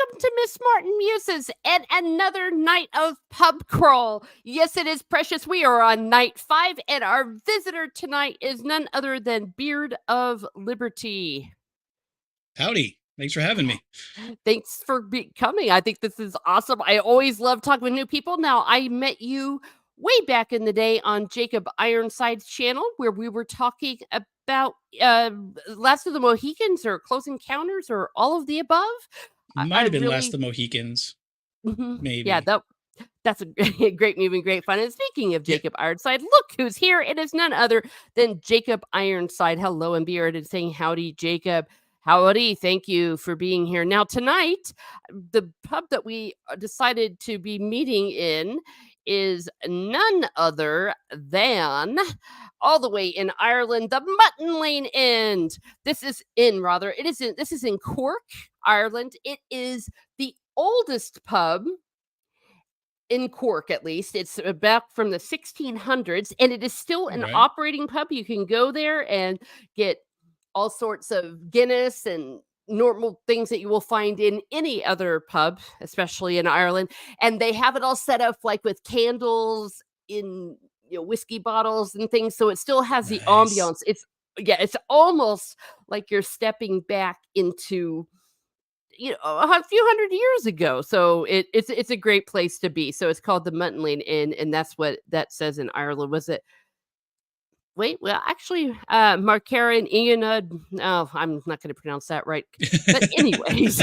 welcome to Miss Martin Muses and another night of pub crawl. Yes, it is precious. We are on night 5, and our visitor tonight is none other than Beard of Liberty. Howdy. Thanks for having me. Thanks for coming. I think this is awesome. I always love talking with new people. Now, I met you way back in the day on Jacob Ironside's channel where we were talking about Last of the Mohicans or Close Encounters or all of the above. I Might have been Last really of the Mohicans, Yeah, maybe. that's a great movie, great fun. And speaking of Yeah, Jacob Ironside, look who's here. It is none other than Jacob Ironside. Hello, and Beard, and saying howdy, Jacob. Howdy. Thank you for being here. Now, tonight, the pub that we decided to be meeting in is none other than all the way in Ireland, the Mutton Lane Inn. This is in Cork, Ireland. It is the oldest pub in Cork, at least. It's back from the 1600s, and it is still an right. operating pub. You can go there and get all sorts of Guinness and normal things that you will find in any other pub, especially in Ireland. And they have it all set up like with candles in whiskey bottles and things, so it still has the Nice. ambiance. It's almost like you're stepping back into a few hundred years ago. So it's a great place to be. So it's called the Mutton Lane Inn, and that's what that says in Ireland. Was it? Wait, well, actually, Marcara and Ianad. No, I'm not going to pronounce that right. But anyways,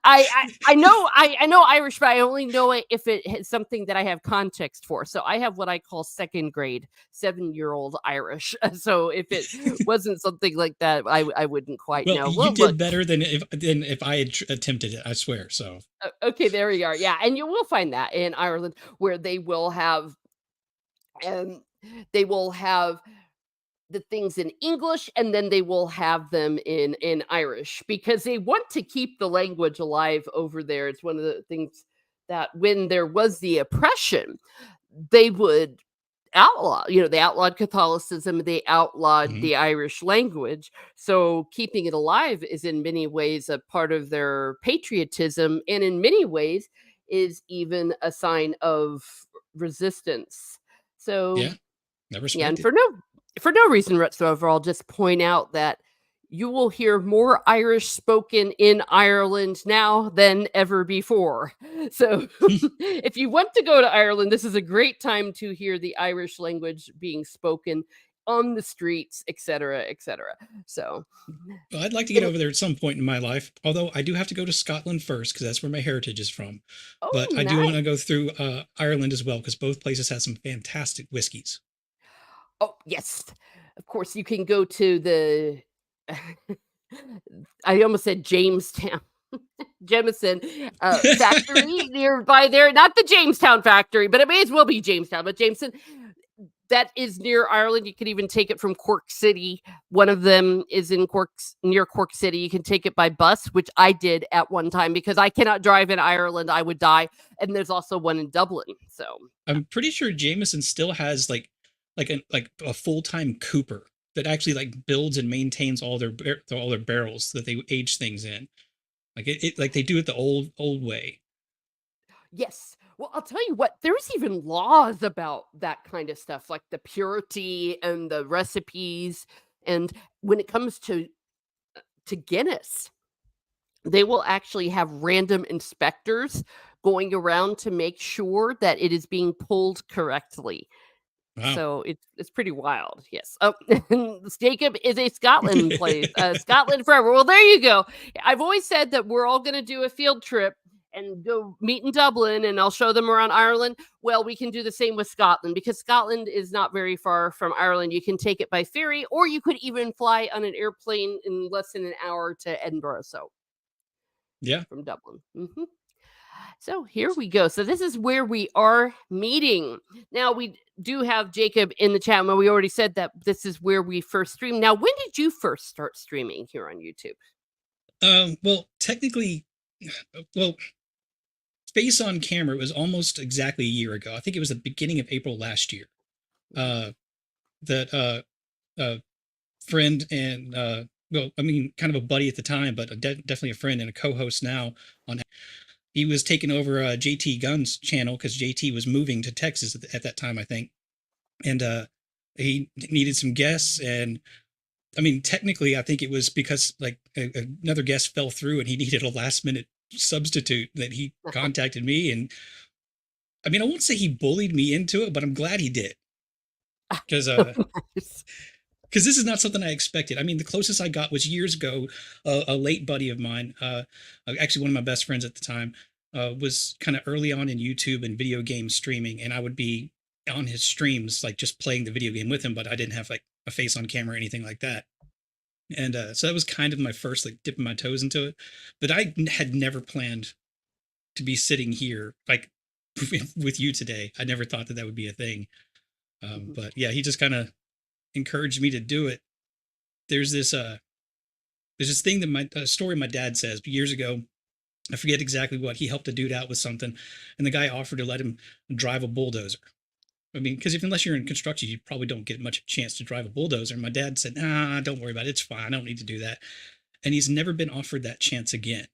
I know Irish, but I only know it if it is something that I have context for. So I have what I call second grade 7-year-old Irish. So if it wasn't something like that, I wouldn't quite Well, know. you Well, look, did better than if I had attempted it, I swear. So, okay, there we are. Yeah, and you will find that in Ireland where um they will have the things in English, and then they will have them in Irish because they want to keep the language alive over there. It's one of the things that when there was the oppression, they would they outlawed Catholicism, they outlawed mhm. the Irish language. So keeping it alive is in many ways a part of their patriotism, and in many ways is even a sign of resistance. So Yeah, I yeah, and respect it. for no reason whatsoever, I'll just point out that you will hear more Irish spoken in Ireland now than ever before. So, if you want to go to Ireland, this is a great time to hear the Irish language being spoken on the streets, etc., etc. So, Well, I'd like to get it'll over there at some point in my life, although I do have to go to Scotland first because that's where my heritage is from. oh, But I do want to nice. go through Ireland as well because both places have some fantastic whiskeys. Oh, yes. Of course, you can go to the I almost said Jamestown. Jemison factory nearby there. Not the Jamestown factory, but it may as well be Jamestown. But Jameson, that is near Ireland. You can even take it from Cork City. One of them is in near Cork City. You can take it by bus, which I did at one time because I cannot drive in Ireland. I would die. And there's also one in Dublin. So I'm pretty sure Jameson still has like a full-time cooper that actually like builds and maintains all their barrels that they age things in. Like like they do it the old way. yes. Well, I'll tell you what, there's even laws about that kind of stuff, like the purity and the recipes. And when it comes to Guinness, they will actually have random inspectors going around to make sure that it is being pulled correctly. Wow. So it's pretty wild. Yes. Oh, Jacob is a Scotland place. Scotland forever. Well, there you go. I've always said that we're all going to do a field trip and go meet in Dublin, and I'll show them around Ireland. Well, we can do the same with Scotland because Scotland is not very far from Ireland. You can take it by ferry, or you could even fly on an airplane in less than an hour to Edinburgh. So Yeah. from Dublin. So here we go. So this is where we are meeting. Now we do have Jacob in the chat. Well, we already said that this is where we first stream. Now, when did you first start streaming here on YouTube? Well, technically, well, face on camera it was almost exactly a year ago. I think it was the beginning of April last year. Mhm. Uh, that friend and well, I mean, kind of a buddy at the time, but definitely a friend and a co-host now on. he was taking over JT Gunn's channel because JT was moving to Texas at that time, I think, and he needed some guests. And I mean, technically, I think it was because like another guest fell through and he needed a last minute substitute that he contacted me. And I mean, I won't say he bullied me into it, but I'm glad he did because Nice. this is not something I expected. I mean, the closest I got was years ago. A late buddy of mine, actually one of my best friends at the time, was kind of early on in YouTube and video game streaming, and I would be on his streams, like just playing the video game with him, but I didn't have like a face on camera or anything like that. And so that was kind of my first like dipping my toes into it. But I had never planned to be sitting here like with you today. I never thought that that would be a thing. Mhm. But yeah, he just kind of encouraged me to do it. There's this there's this thing that my story my dad says years ago. I forget exactly what. He helped a dude out with something, and the guy offered to let him drive a bulldozer. I mean, because if unless you're in construction, you probably don't get much chance to drive a bulldozer. And my dad said, "Nah, don't worry about it. It's fine. I don't need to do that." And he's never been offered that chance again.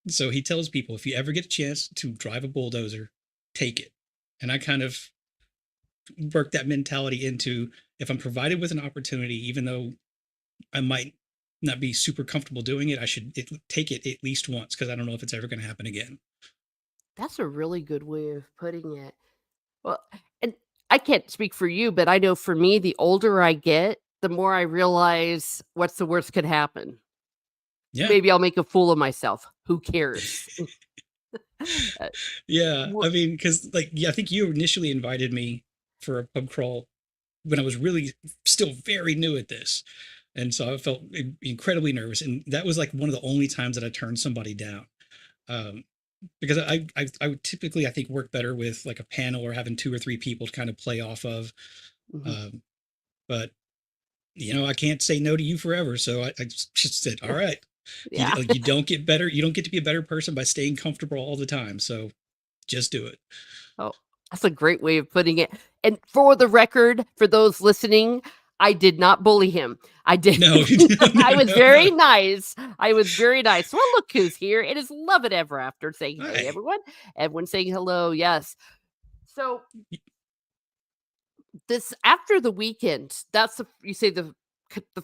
So he tells people, if you ever get a chance to drive a bulldozer, take it. And I kind of work that mentality into, if I'm provided with an opportunity, even though I might not be super comfortable doing it, I should take it at least once because I don't know if it's ever going to happen again. That's a really good way of putting it. Well, and I can't speak for you, but I know for me, the older I get, the more I realize what's the worst could happen. Yeah. Maybe I'll make a fool of myself. Who cares? Uh, Yeah. wha I mean, because like, yeah, I think you initially invited me for a pub crawl when I was really still very new at this. And so I felt incredibly nervous. And that was like one of the only times that I turned somebody down. Um, because I would typically, I think, work better with like a panel or having two or three people to kind of play off of. Mhm. Um, but you know, I can't say no to you forever. So I just said, all right, Yeah. you don't get better. You don't get to be a better person by staying comfortable all the time. So just do it. Oh, that's a great way of putting it. And for the record, for those listening, I did not bully him. I did. No, I no, was no, no. very nice. I was very nice. Well, look who's here. It is Love It Ever After saying, hey, Hi. everyone. Everyone saying hello. Yes. So this after the weekend, that's you say the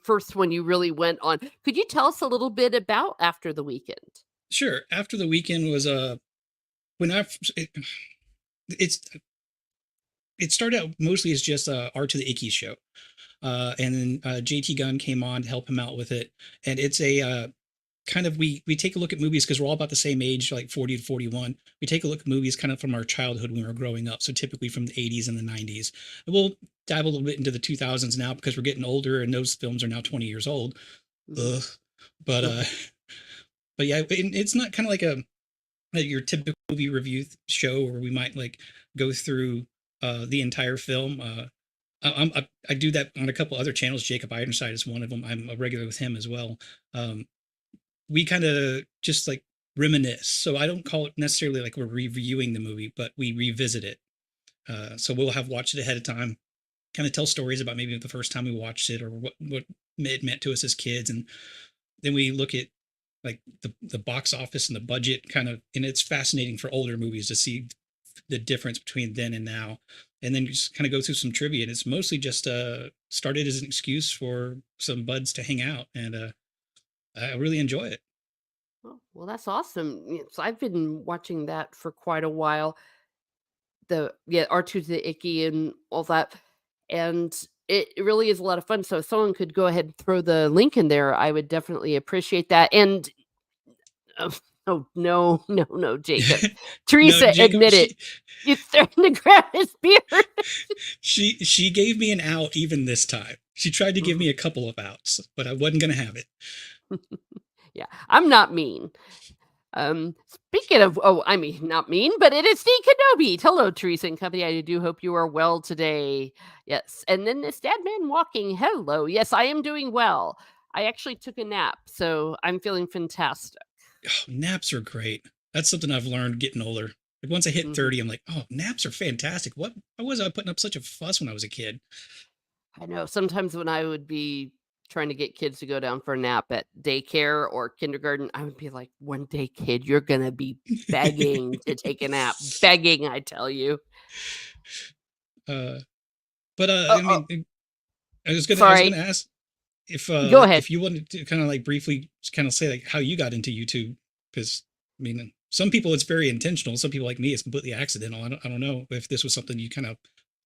first one you really went on. Could you tell us a little bit about after the weekend? Sure. After the weekend was when I it's it started out mostly as just Art to the Icky show. And then JT Gunn came on to help him out with it. And it's a kind of we take a look at movies because we're all about the same age, like 40 to 41. We take a look at movies kind of from our childhood when we were growing up, so typically from the 80s and the 90s. And we'll dive a little bit into the 2000s now because we're getting older and those films are now 20 years old. Mhm. Ugh. But but yeah, it's not kind of like your typical movie review show where we might like go through the entire film. I do that on a couple other channels. Jacob Ironside is one of them. I'm a regular with him as well. Um, we kind of just like reminisce. So I don't call it necessarily like we're reviewing the movie, but we revisit it. So we'll have watched it ahead of time, kind of tell stories about maybe the first time we watched it or what it meant to us as kids, and then we look at like the box office and the budget kind of, and it's fascinating for older movies to see the difference between then and now, and then just kind of go through some trivia. And it's mostly just started as an excuse for some buds to hang out, and I really enjoy it. Oh, well, that's awesome. Yes, I've been watching that for quite a while. The yeah, R2 to the Icky and all that. And it really is a lot of fun. So if someone could go ahead and throw the link in there, I would definitely appreciate that. And oh, oh no, no, no, Jacob. No, Teresa, Jacob, admit it. You threatened to grab his beard. she gave me an out even this time. She tried to give Mhm. me a couple of outs, but I wasn't gonna have it. Yeah, I'm not mean. Speaking of, oh, I mean, not mean, but it is Steve Kenobi. Hello, Teresa and company. I do hope you are well today. Yes. And then this dad man walking. Hello. Yes, I am doing well. I actually took a nap, so I'm feeling fantastic. Oh, naps are great. That's something I've learned getting older. Like once I hit Mhm. 30, I'm like, oh, naps are fantastic. Why was I putting up such a fuss when I was a kid? I know sometimes when I would be trying to get kids to go down for a nap at daycare or kindergarten, I would be like, "One day, kid, you're gonna be begging to take a nap. Begging, I tell you." uh, but Oh, I oh, mean, I was sorry. gonna ask Go ahead. if you wanted to kind of like briefly kind of say like how you got into YouTube, because I mean, some people it's very intentional. Some people like me, it's completely accidental. I don't know if this was something you kind of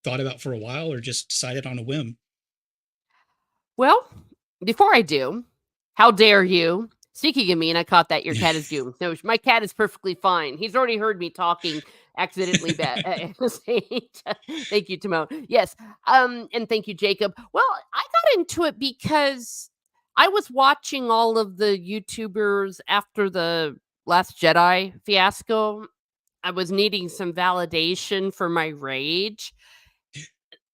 thought about for a while or just decided on a whim. Well, before I do, how dare you? Speaking of me, and I caught that your cat is doomed. No, my cat is perfectly fine. He's already heard me talking accidentally bad. Thank you, Timon. Yes, and thank you, Jacob. Well, I got into it because I was watching all of the YouTubers after the Last Jedi fiasco. I was needing some validation for my rage,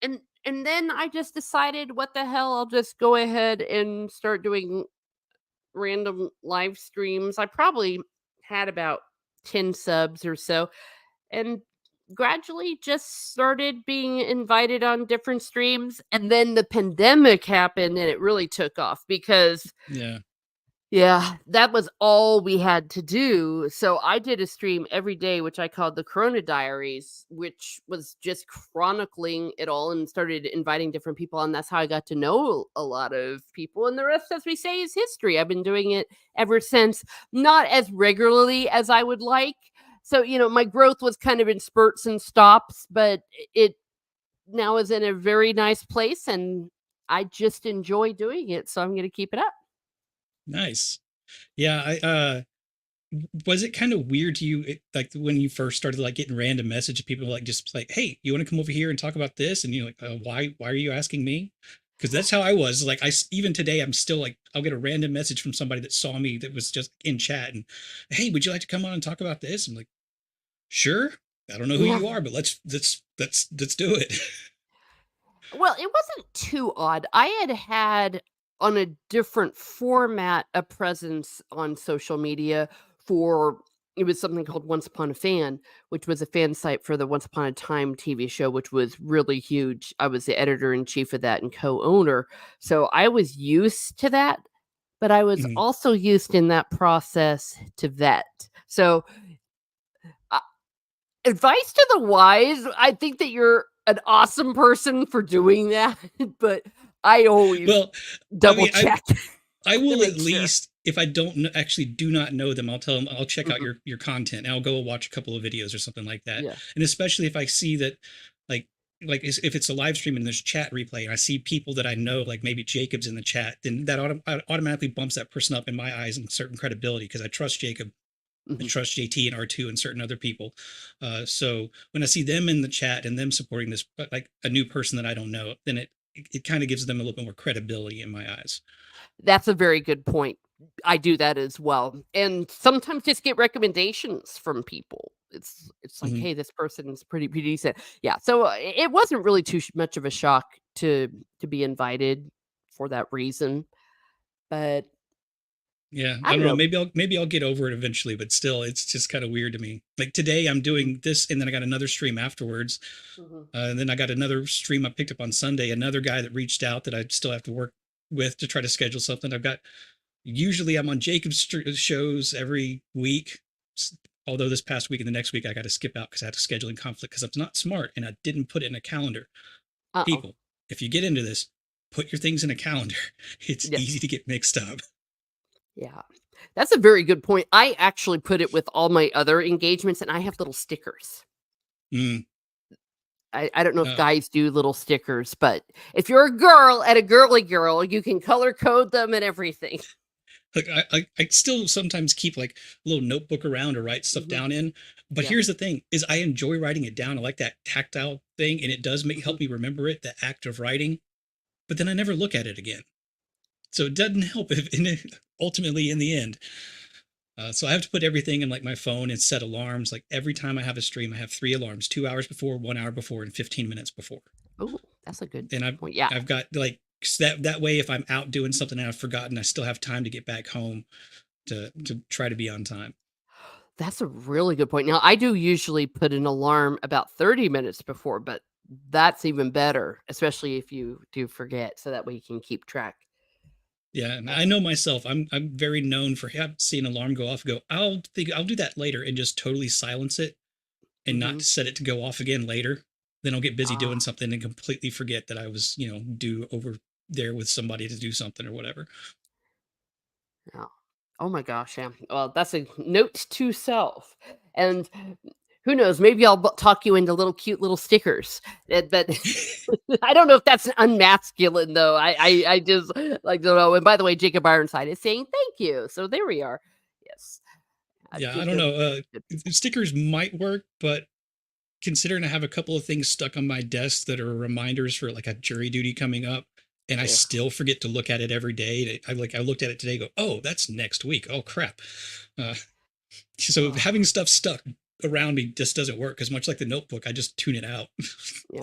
and then I just decided, what the hell, I'll just go ahead and start doing random live streams. I probably had about 10 subs or so, and gradually just started being invited on different streams. And then the pandemic happened and it really took off because Yeah, yeah, that was all we had to do. So I did a stream every day, which I called the Corona Diaries, which was just chronicling it all and started inviting different people. And that's how I got to know a lot of people. And the rest, as we say, is history. I've been doing it ever since, not as regularly as I would like. So, my growth was kind of in spurts and stops, but it now is in a very nice place. And I just enjoy doing it. So I'm going to keep it up. nice. Yeah, I was it kind of weird to you like when you first started like getting random message of people like just like, hey, you want to come over here and talk about this, and you're like, why are you asking me? Because that's how I was. Like even today I'm still like, I'll get a random message from somebody that saw me that was just in chat, and hey, would you like to come on and talk about this? I'm like, sure. I don't know who Yeah. you are, but let's do it. Well, it wasn't too odd. I had on a different format a presence on social media for, it was something called Once Upon a Fan, which was a fan site for the Once Upon a Time TV show, which was really huge. I was the editor in chief of that and co-owner. So I was used to that, but I was Mhm. also used in that process to vet. So advice to the wise, I think that you're an awesome person for doing that, but I always Well, I double mean, check I to will at make sure. least, if I don't actually do not know them, I'll tell them I'll check out Mhm. your content and I'll go watch a couple of videos or something like that. Yeah. And especially if I see that, like if it's a live stream and there's chat replay and I see people that I know, like maybe Jacob's in the chat, then that automatically bumps that person up in my eyes and certain credibility because I trust Jacob. I Mhm. trust JT and R2 and certain other people. So when I see them in the chat and them supporting this, like a new person that I don't know, then it kind of gives them a little bit more credibility in my eyes. That's a very good point. I do that as well, and sometimes just get recommendations from people. It's like, Mhm. "Hey, this person is pretty decent." Yeah, so, it wasn't really too much of a shock to be invited for that reason, but Yeah, I I don't don't know. know. Maybe I'll get over it eventually, but still, it's just kind of weird to me. Like today, I'm Mhm. doing this, and then I got another stream afterwards, Mhm. and then I got another stream I picked up on Sunday. Another guy that reached out that I still have to work with to try to schedule something. I've got usually I'm on Jacob's shows every week, although this past week and the next week I got to skip out because I had a scheduling conflict because I'm not smart and I didn't put it in a calendar. Uh-oh. People, if you get into this, put your things in a calendar. It's Yes. easy to get mixed up. Yeah. That's a very good point. I actually put it with all my other engagements, and I have little stickers. Mm, I don't know if uh, guys do little stickers, but if you're a girl and a girly girl, you can color code them and everything. like I still sometimes keep like a little notebook around or write stuff Mhm. down in. But Yeah. here's the thing: is I enjoy writing it down. I like that tactile thing, and it does make Mhm. help me remember it. The act of writing, but then I never look at it again. So it doesn't help if ultimately in the end. So I have to put everything in like my phone and set alarms. Like every time I have a stream, I have 3 alarms: 2 hours before, 1 hour before, and 15 minutes before. Oh, that's a good And point. Yeah. I've got like that way if I'm out doing something and I've forgotten, I still have time to get back home to try to be on time. That's a really good point. Now, I do usually put an alarm about 30 minutes before, but that's even better, especially if you do forget, so that way you can keep track. Yeah, and I Oh, know myself. I'm very known for seeing an alarm go off. Go, I'll do that later, and just totally silence it and not mhm. set it to go off again later. Then I'll get busy Ah, doing something and completely forget that I was, due over there with somebody to do something or whatever. yeah. Oh my gosh, yeah. Well, that's a note to self. And who knows, maybe I'll talk you into little cute little stickers. That I don't know if that's unmasculine though. I just like don't know. And by the way, Jacob Ironside is saying thank you. So there we are. Yes. Yeah, I don't Jacob. know. Good people. Stickers might work, but considering I have a couple of things stuck on my desk that are reminders for like a jury duty coming up, and I Ugh. still forget to look at it every day. I looked at it today. Go, oh, that's next week. Oh crap. Uh, so Oh, having stuff stuck around me just doesn't work. Because much like the Notebook, I just tune it out.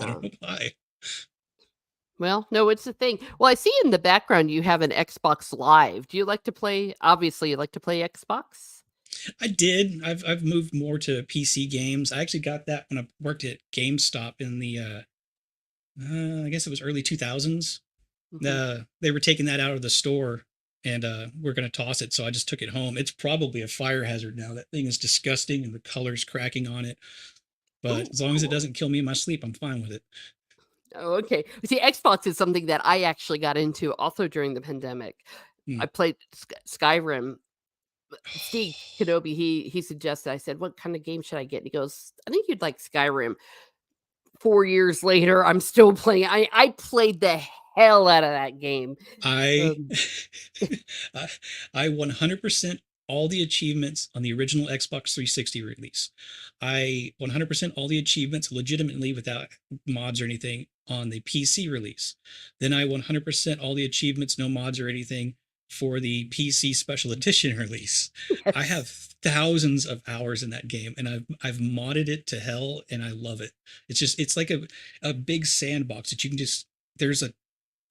I yeah. don't know why. Well, no, it's a thing. Well, I see in the background you have an Xbox Live. Do you like to play? Obviously, you like to play Xbox. I did. I've moved more to PC games. I actually got that when I worked at GameStop in the I guess it was early 2000s. Hmm. They were taking that out of the store and we're going to toss it. So I just took it home. It's probably a fire hazard now. That thing is disgusting and the color's cracking on it. But Oh, as long as it cool. doesn't kill me in my sleep, I'm fine with it. Oh, okay. See, Xbox is something that I actually got into also during the pandemic. Hmm. I played Skyrim. Steve Kenobi, he suggested. I said, "What kind of game should I get?" And he goes, "I think you'd like Skyrim." 4 years later, I'm still playing. I played the hell out of that game. I Um, I I 100% all the achievements on the original Xbox 360 release. I 100% all the achievements legitimately without mods or anything on the PC release. Then I 100% all the achievements, no mods or anything for the PC special edition release. I have yes. thousands of hours in that game and I've modded it to hell and I love it. It's like a big sandbox that you can just there's a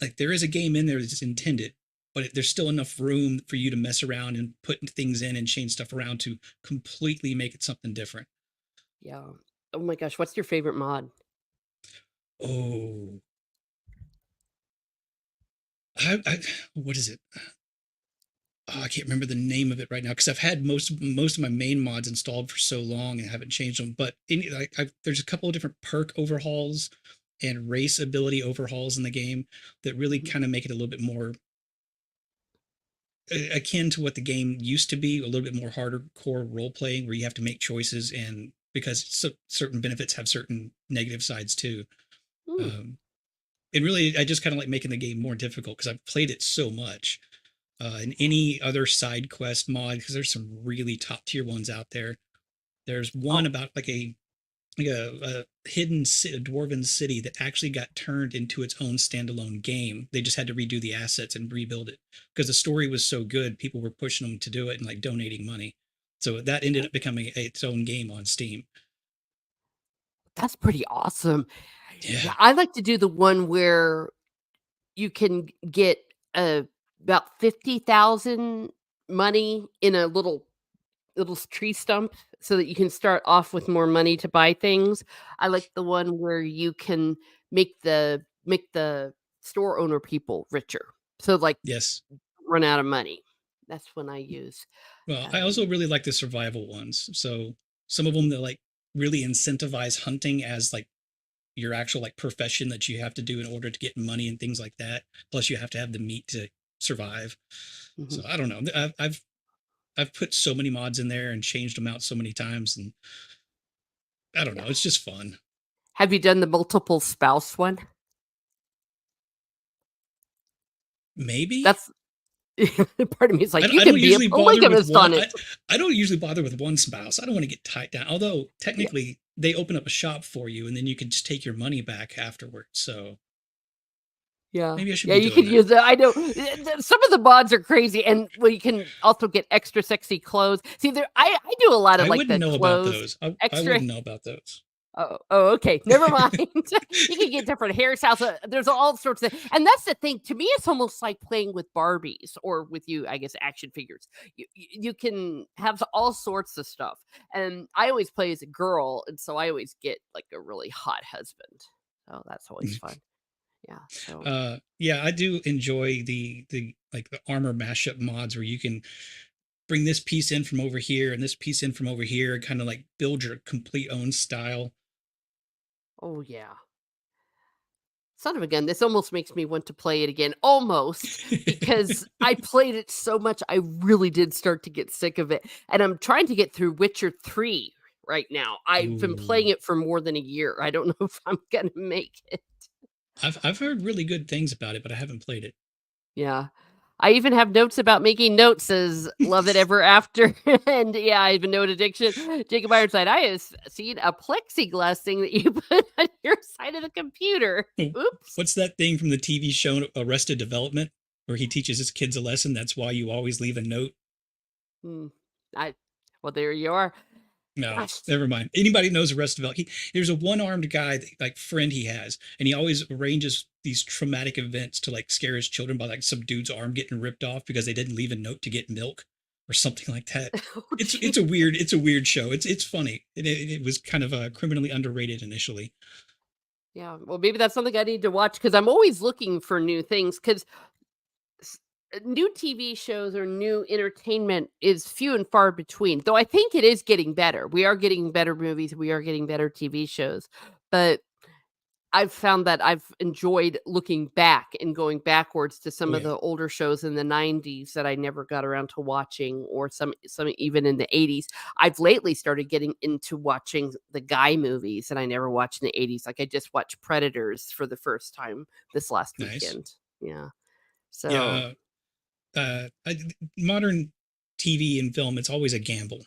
like there is a game in there that's intended, but there's still enough room for you to mess around and put things in and change stuff around to completely make it something different. Yeah. Oh my gosh, what's your favorite mod? Oh, I what is it? Oh, I can't remember the name of it right now because I've had most of my main mods installed for so long and haven't changed them. But there's a couple of different perk overhauls and race ability overhauls in the game that really Mhm. kind of make it a little bit more akin to what the game used to be, a little bit more harder core role playing where you have to make choices and because certain benefits have certain negative sides too. Mm, Um, and really, I just kind of like making the game more difficult because I've played it so much. And any other side quest mod, because there's some really top tier ones out there. There's one oh, about a hidden a dwarven city that actually got turned into its own standalone game. They just had to redo the assets and rebuild it because the story was so good. People were pushing them to do it and like donating money. So that ended oh, up becoming its own game on Steam. that's pretty awesome. Yeah. Yeah, I like to do the one where you can get, about 50,000 money in a little tree stump so that you can start off with more money to buy things. I like the one where you can make the store owner people richer. So, like, Yes. run out of money. That's when I use, Well, I also um really like the survival ones. So some of them that like really incentivize hunting as like your actual like profession that you have to do in order to get money and things like that. Plus, you have to have the meat to survive. mhm, So I don't know. I've put so many mods in there and changed them out so many times, and I don't yeah. know. It's just fun. Have you done the multiple spouse one? Maybe That's part of me is like, "You I can don't be a usually bother with polygamist one. on it." I don't usually bother with one spouse. I don't want to get tied down. Although Yeah. technically they open up a shop for you, and then you can just take your money back afterwards. So Yeah. maybe I should Yeah, be you doing could that. use it. I know, some of the mods are crazy, and well, you can also get extra sexy clothes. See, I do a lot of, I like, wouldn't the know about clothes those. I extra. wouldn't know about those. Oh, okay, never mind. You can get different hairstyles, there's all sorts of, and that's the thing, to me, it's almost like playing with Barbies or with you, I guess, action figures. You can have all sorts of stuff, and I always play as a girl, and so I always get, like, a really hot husband. Oh, that's always fun. Yeah, so Yeah, I do enjoy the like the armor mashup mods where you can bring this piece in from over here and this piece in from over here and kind of like build your complete own style. oh, yeah. Son of a gun, this almost makes me want to play it again, almost, because I played it so much, I really did start to get sick of it, and I'm trying to get through Witcher 3 right now. I've been playing Ooh. it for more than a year. I don't know if I'm gonna make it. I've heard really good things about it, but I haven't played Yeah. I even have notes about making notes says, "Love it it. ever after," and, yeah, I have a note addiction. Jacob Ironside, "I have seen a plexiglass thing that you put on your side of the computer. Oops." What's that thing from the TV show Arrested Development where he teaches his kids a lesson? That's why you always leave a note. Hmm. I well, there you are. No, Gosh. never mind. Anybody knows Arrested Development? There's a one-armed guy, like friend he has, and he always arranges these traumatic events to like scare his children by like some dude's arm getting ripped off because they didn't leave a note to get milk or something like that. Oh, It's gee. a weird show. It's funny. It was kind of criminally underrated initially. Yeah, well, maybe that's something I need to watch because 'cause I'm always looking for new things 'cause new TV shows or new entertainment is few and far between, though I think it is getting better. We are getting better movies, we are getting better TV shows, but I've found that I've enjoyed looking back and going backwards to some Oh of yeah, the older shows in the '90s that I never got around to watching or some even in the '80s. I've lately started getting into watching the guy movies that I never watched in the '80s, like, I just watched Predators for the first time this last nice. weekend. Yeah. So Yeah, modern TV and film, it's always a gamble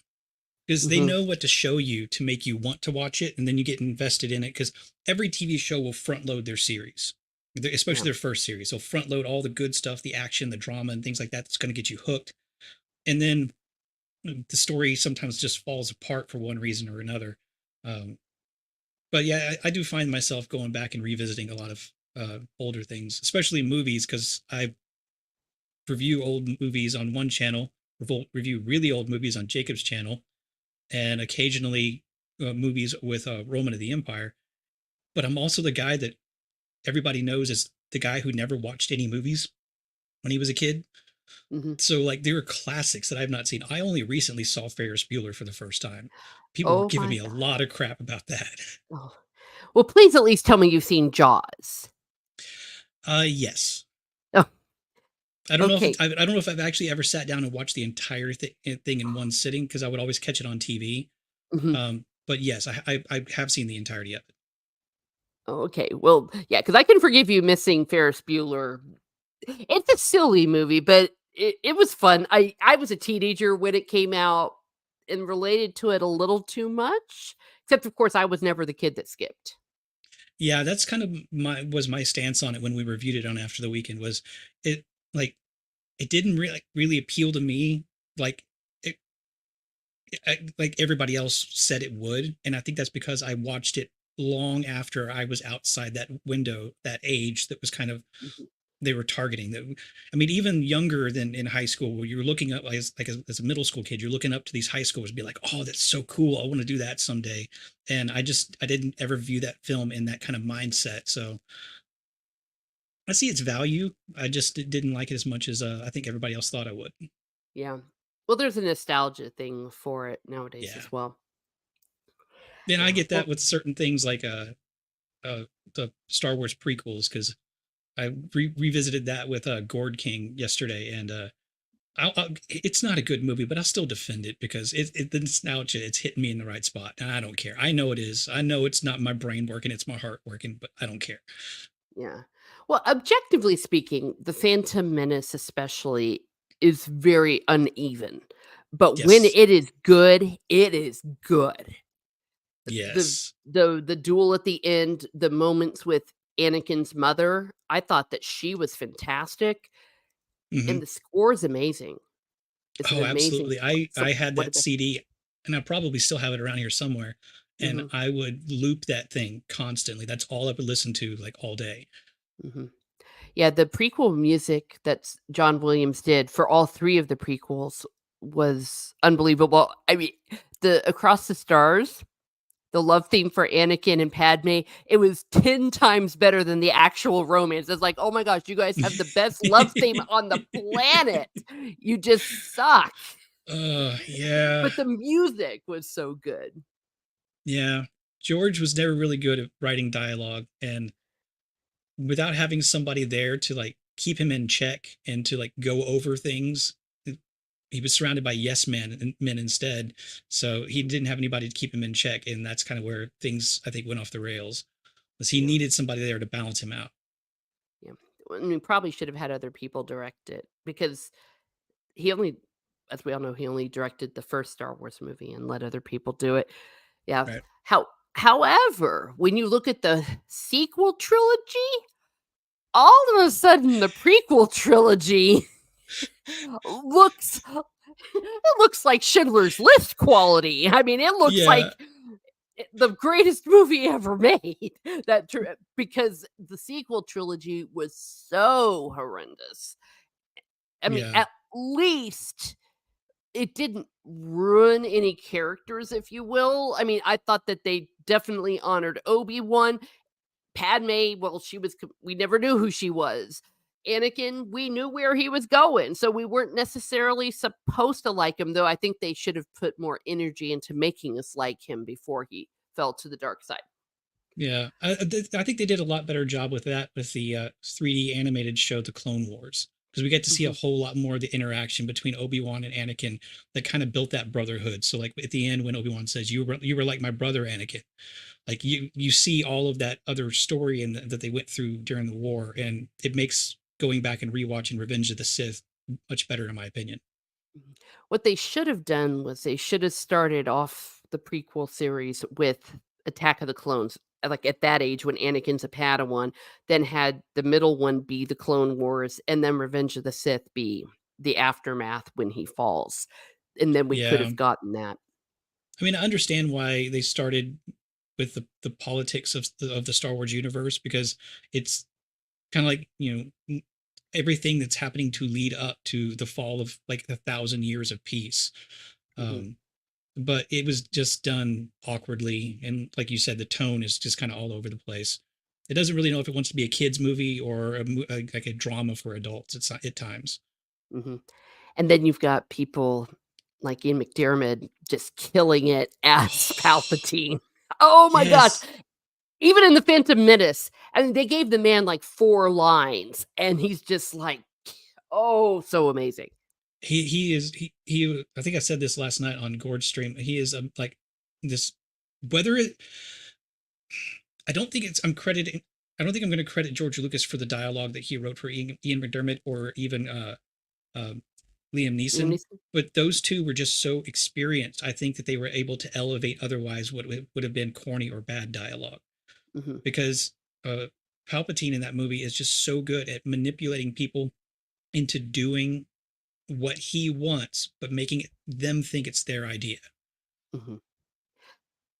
because they mhm, know what to show you to make you want to watch it, and then you get invested in it. Because every TV show will front load their series, especially yeah, their first series. They'll front load all the good stuff, the action, the drama, and things like that. That's going to get you hooked, and then the story sometimes just falls apart for one reason or another. Um, but yeah, I do find myself going back and revisiting a lot of older things, especially movies, because I review old movies on one channel, review really old movies on Jacob's channel, and occasionally movies with Roman of the Empire. But I'm also the guy that everybody knows is the guy who never watched any movies when he was a kid. mhm. So like there are classics that I've not seen. I only recently saw Ferris Bueller for the first time. People were Oh giving my me a god. lot of crap about that. Oh. Well, please at least tell me you've seen Jaws. Yes. Oh, I don't know if okay. I don't know if I've actually ever sat down and watched the entire thing in one sitting because I would always catch it on TV. Mhm. But yes, I have seen the entirety of it. Oh, okay. Well, yeah, because I can forgive you missing Ferris Bueller. It's a silly movie, but it was fun. I was a teenager when it came out and related to it a little too much, except, of course, I was never the kid that skipped. Yeah, that's kind of my stance on it when we reviewed it on After the Weekend was it like it didn't really appeal to me like it, like everybody else said it would, and I think that's because I watched it long after I was outside that window, that age that was kind of Mhm, they were targeting. That I mean, even younger than in high school, where you're looking up as a middle school kid, you're looking up to these high schoolers and be like, "Oh, that's so cool! I want to do that someday." And I didn't ever view that film in that kind of mindset. So I see its value. I just didn't like it as much as I think everybody else thought I would. yeah. Well, there's a nostalgia thing for it nowadays Yeah. as well. Then I get that Well with certain things like uh the Star Wars prequels because I revisited that with Gord King yesterday, and it's not a good movie, but I'll still defend it because the nostalgia it's hitting me in the right spot, and I don't care. I know it is. I know it's not my brain working; it's my heart working, but I don't care. yeah. Well, objectively speaking, The Phantom Menace especially is very uneven, but when Yes, it is good, it is good. The yes, the duel at the end, the moments with Anakin's mother, I thought that she was fantastic, hmm and the score is amazing. It's an oh, amazing absolutely. score. I had One of that the CD, and I probably still have it around here somewhere, and mhm, I would loop that thing constantly. That's all I would listen to like all day. mhm. Yeah, the prequel music that John Williams did for all 3 of the prequels was unbelievable. I mean, the Across the Stars the love theme for Anakin and Padme, it was 10 times better than the actual romance. It's like, "Oh my gosh, you guys have the best love theme on the planet. You just suck." Yeah. But the music was so good. Yeah. George was never really good at writing dialogue, and without having somebody there to like keep him in check and to like go over things, he was surrounded by yes men instead. So he didn't have anybody to keep him in check, and that's kind of where things I think went off the rails. Was he Yeah, needed somebody there to balance him out. yeah. I mean, probably should have had other people direct it because he only as we all know, he only directed the first Star Wars movie and let other people do it. Yeah. Right. However, when you look at the sequel trilogy, all of a sudden the prequel trilogy looks it looks like Schindler's List quality. I mean, it looks Yeah. like the greatest movie ever made. Because the sequel trilogy was so horrendous. I mean, Yeah. at least it didn't ruin any characters, if you will. I mean, I thought that they definitely honored Obi-Wan. Padme, well, we never knew who she was. Anakin, we knew where he was going, so we weren't necessarily supposed to like him, though I think they should have put more energy into making us like him before he fell to the dark side. Yeah. I think they did a lot better job with that with the 3D animated show, The Clone Wars, because we get to see a Mhm, whole lot more of the interaction between Obi-Wan and Anakin that kind of built that brotherhood. So like at the end when Obi-Wan says, you were like my brother, Anakin. Like you see all of that other story and that they went through during the war, and it makes going back and rewatching Revenge of the Sith much better in my opinion. mhm. What they should have done was they should have started off the prequel series with Attack of the Clones, like, at that age when Anakin's a Padawan, then had the middle one be the Clone Wars, and then Revenge of the Sith be the aftermath when he falls, and then we could Yeah. have gotten that. I mean, I understand why they started with the politics of the Star Wars universe, because it's kind of like, everything that's happening to lead up to the fall of like 1,000 years of peace. Mhm, Um, but it was just done awkwardly, and like you said, the tone is just kind of all over the place. It doesn't really know if it wants to be a kids movie or like a drama for adults at times. mhm, and then you've got people like Ian McDiarmid just killing it as Palpatine. Oh my gosh, Yes, even in The Phantom Menace, I mean, they gave the man, like, 4 lines, and he's just like, oh, so amazing. he is he. I think I said this last night on Gord's stream. He is like this. Whether it, I don't think it's I'm crediting. I don't think I'm going to credit George Lucas for the dialogue that he wrote for Ian McDermott or even um, Liam Liam Neeson, Neeson? but those two were just so experienced. I think that they were able to elevate otherwise what would have been corny or bad dialogue, Mhm, because uh, Palpatine in that movie is just so good at manipulating people into doing what he wants, but making them think it's their idea. mhm.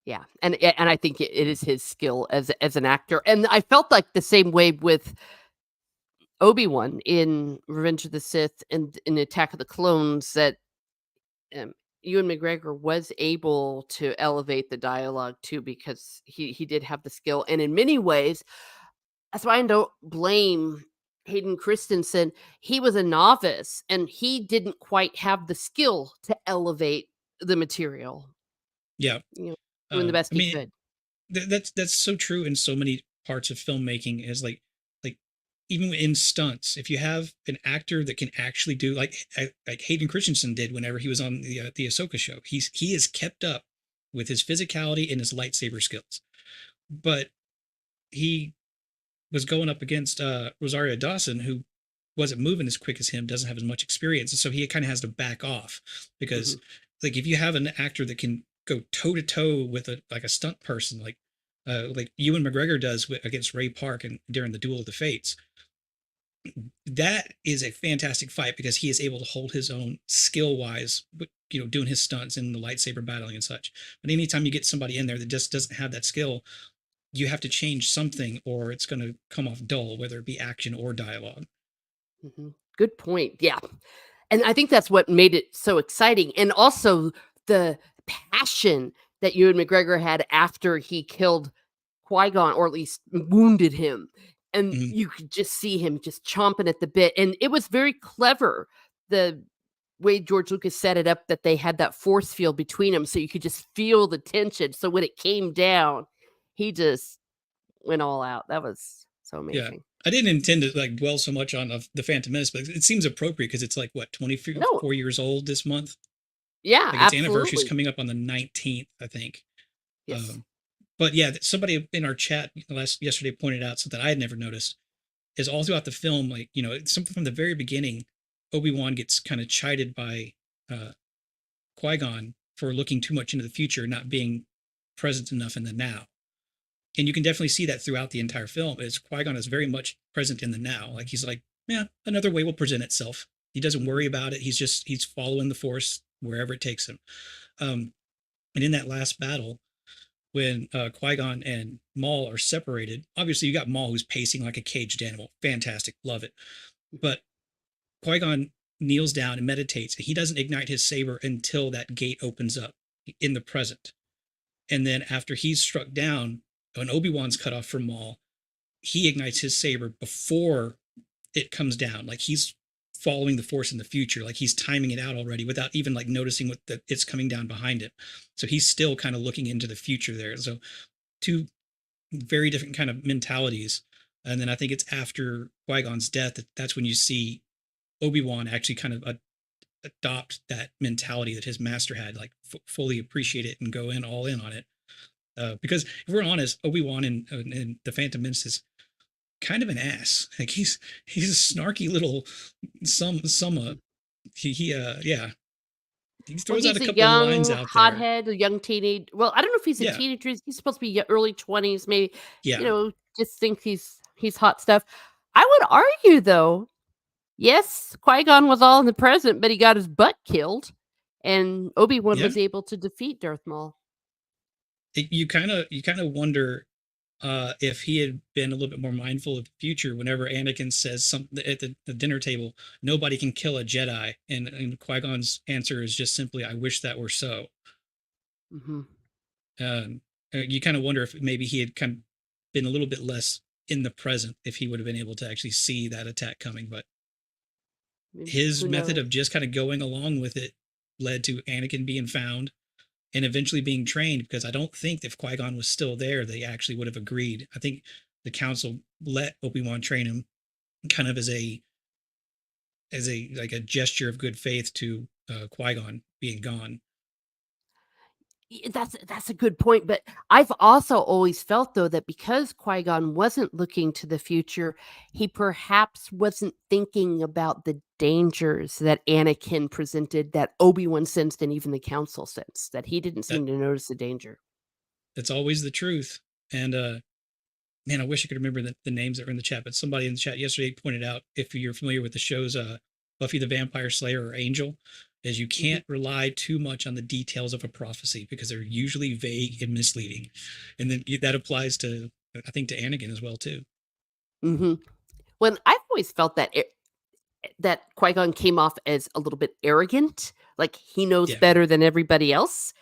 Yeah, and I think it is his skill as an actor, and I felt like the same way with Obi-Wan in Revenge of the Sith and in Attack of the Clones that, um, Ewan McGregor was able to elevate the dialogue too because he did have the skill, and in many ways that's why I don't blame Hayden Christensen. He was a novice, and he didn't quite have the skill to elevate the material, Yeah, you know, doing the best I he mean, could. that's so true in so many parts of filmmaking. Is like even in stunts, if you have an actor that can actually do like Hayden Christensen did whenever he was on the Ahsoka show, he is kept up with his physicality and his lightsaber skills, but he was going up against Rosario Dawson, who wasn't moving as quick as him, doesn't have as much experience, and so he kind of has to back off, because Mhm, like if you have an actor that can go toe to toe with a stunt person like Ewan McGregor does against Ray Park and during the Duel of the Fates, that is a fantastic fight because he is able to hold his own skill wise, doing his stunts and the lightsaber battling and such. But anytime you get somebody in there that just doesn't have that skill, you have to change something or it's going to come off dull, whether it be action or dialogue. mhm. Good point, yeah, and I think that's what made it so exciting, and also the passion that Ewan McGregor had after he killed Qui-Gon, or at least wounded him, and Mhm. you could just see him just chomping at the bit, and it was very clever, the way George Lucas set it up that they had that force field between them, so you could just feel the tension, so when it came down, he just went all out. That was so Yeah. amazing. I didn't intend to like dwell so much on the Phantom Menace, but it seems appropriate because it's like what No. 24 years old this month. Yeah, Like its anniversary is absolutely. coming up on the 19th, I think. Yes. Um, but yeah, somebody in our chat yesterday pointed out something I had never noticed is all throughout the film, like it's something from the very beginning, Obi-Wan gets kind of chided by uh, Qui-Gon for looking too much into the future, not being present enough in the now. And you can definitely see that throughout the entire film. Is Qui-Gon is very much present in the now. Like he's like, yeah, another way will present itself. He doesn't Mhm. worry about it. He's following the Force wherever it takes him. Um, and in that last battle, when Qui-Gon and Maul are separated, obviously you got Maul who's pacing like a caged animal. Fantastic, love it. Mhm. But Qui-Gon kneels down and meditates. He doesn't ignite his saber until that gate opens up in the present. And then after he's struck down, when Obi-Wan's cut off from Maul, he ignites his saber before it comes down. Like he's following the force in the future. Like he's timing it out already without even like noticing what it's coming down behind it. So he's still kind of looking into the future there. So two very different kind of mentalities. And then I think it's after Qui-Gon's death that's when you see Obi-Wan actually kind of adopt that mentality that his master had, like fully appreciate it and go in all in on it. Because if we're honest, Obi-Wan in the Phantom Menace is kind of an ass. Like he's a snarky little some Mhm. yeah, he Well, throws out a he's a couple of lines young out there. hothead, a young teenage well, I don't know if he's a Yeah, teenager, he's supposed to be early 20s, maybe, yeah, just think he's hot stuff. I would argue, though, yes, Qui-Gon was all in the present, but he got his butt killed, and Obi-Wan yeah. was able to defeat Darth Maul. You kind of wonder if he had been a little bit more mindful of the future whenever Anakin says something at the dinner table, nobody can kill a Jedi. And Qui-Gon's answer is just simply, I wish that were so. Mhm. Um, you kind of wonder if maybe he had kind of been a little bit less in the present if he would have been able to actually see that attack coming. But his Who method knows? of just kind of going along with it led to Anakin being found and eventually being trained, because I don't think if Qui-Gon was still there, they actually would have agreed. I think the council let Obi-Wan train him kind of as a like a gesture of good faith to Qui-Gon being gone. That's a good point, but I've also always felt, though, that because Qui-Gon wasn't looking to the future, he perhaps wasn't thinking about the dangers that Anakin presented, that Obi-Wan sensed and even the council sensed, that he didn't That seem to notice the danger. that's always the truth. And man, I wish I could remember the names that were in the chat, but somebody in the chat yesterday pointed out, if you're familiar with the shows Buffy the Vampire Slayer or Angel, is you Mhm, can't rely too much on the details of a prophecy because they're usually vague and misleading. And then that applies to, I think, to Anakin as well too. mhm. When I've always felt that Qui-Gon came off as a little bit arrogant, like he knows Yeah. better than everybody else,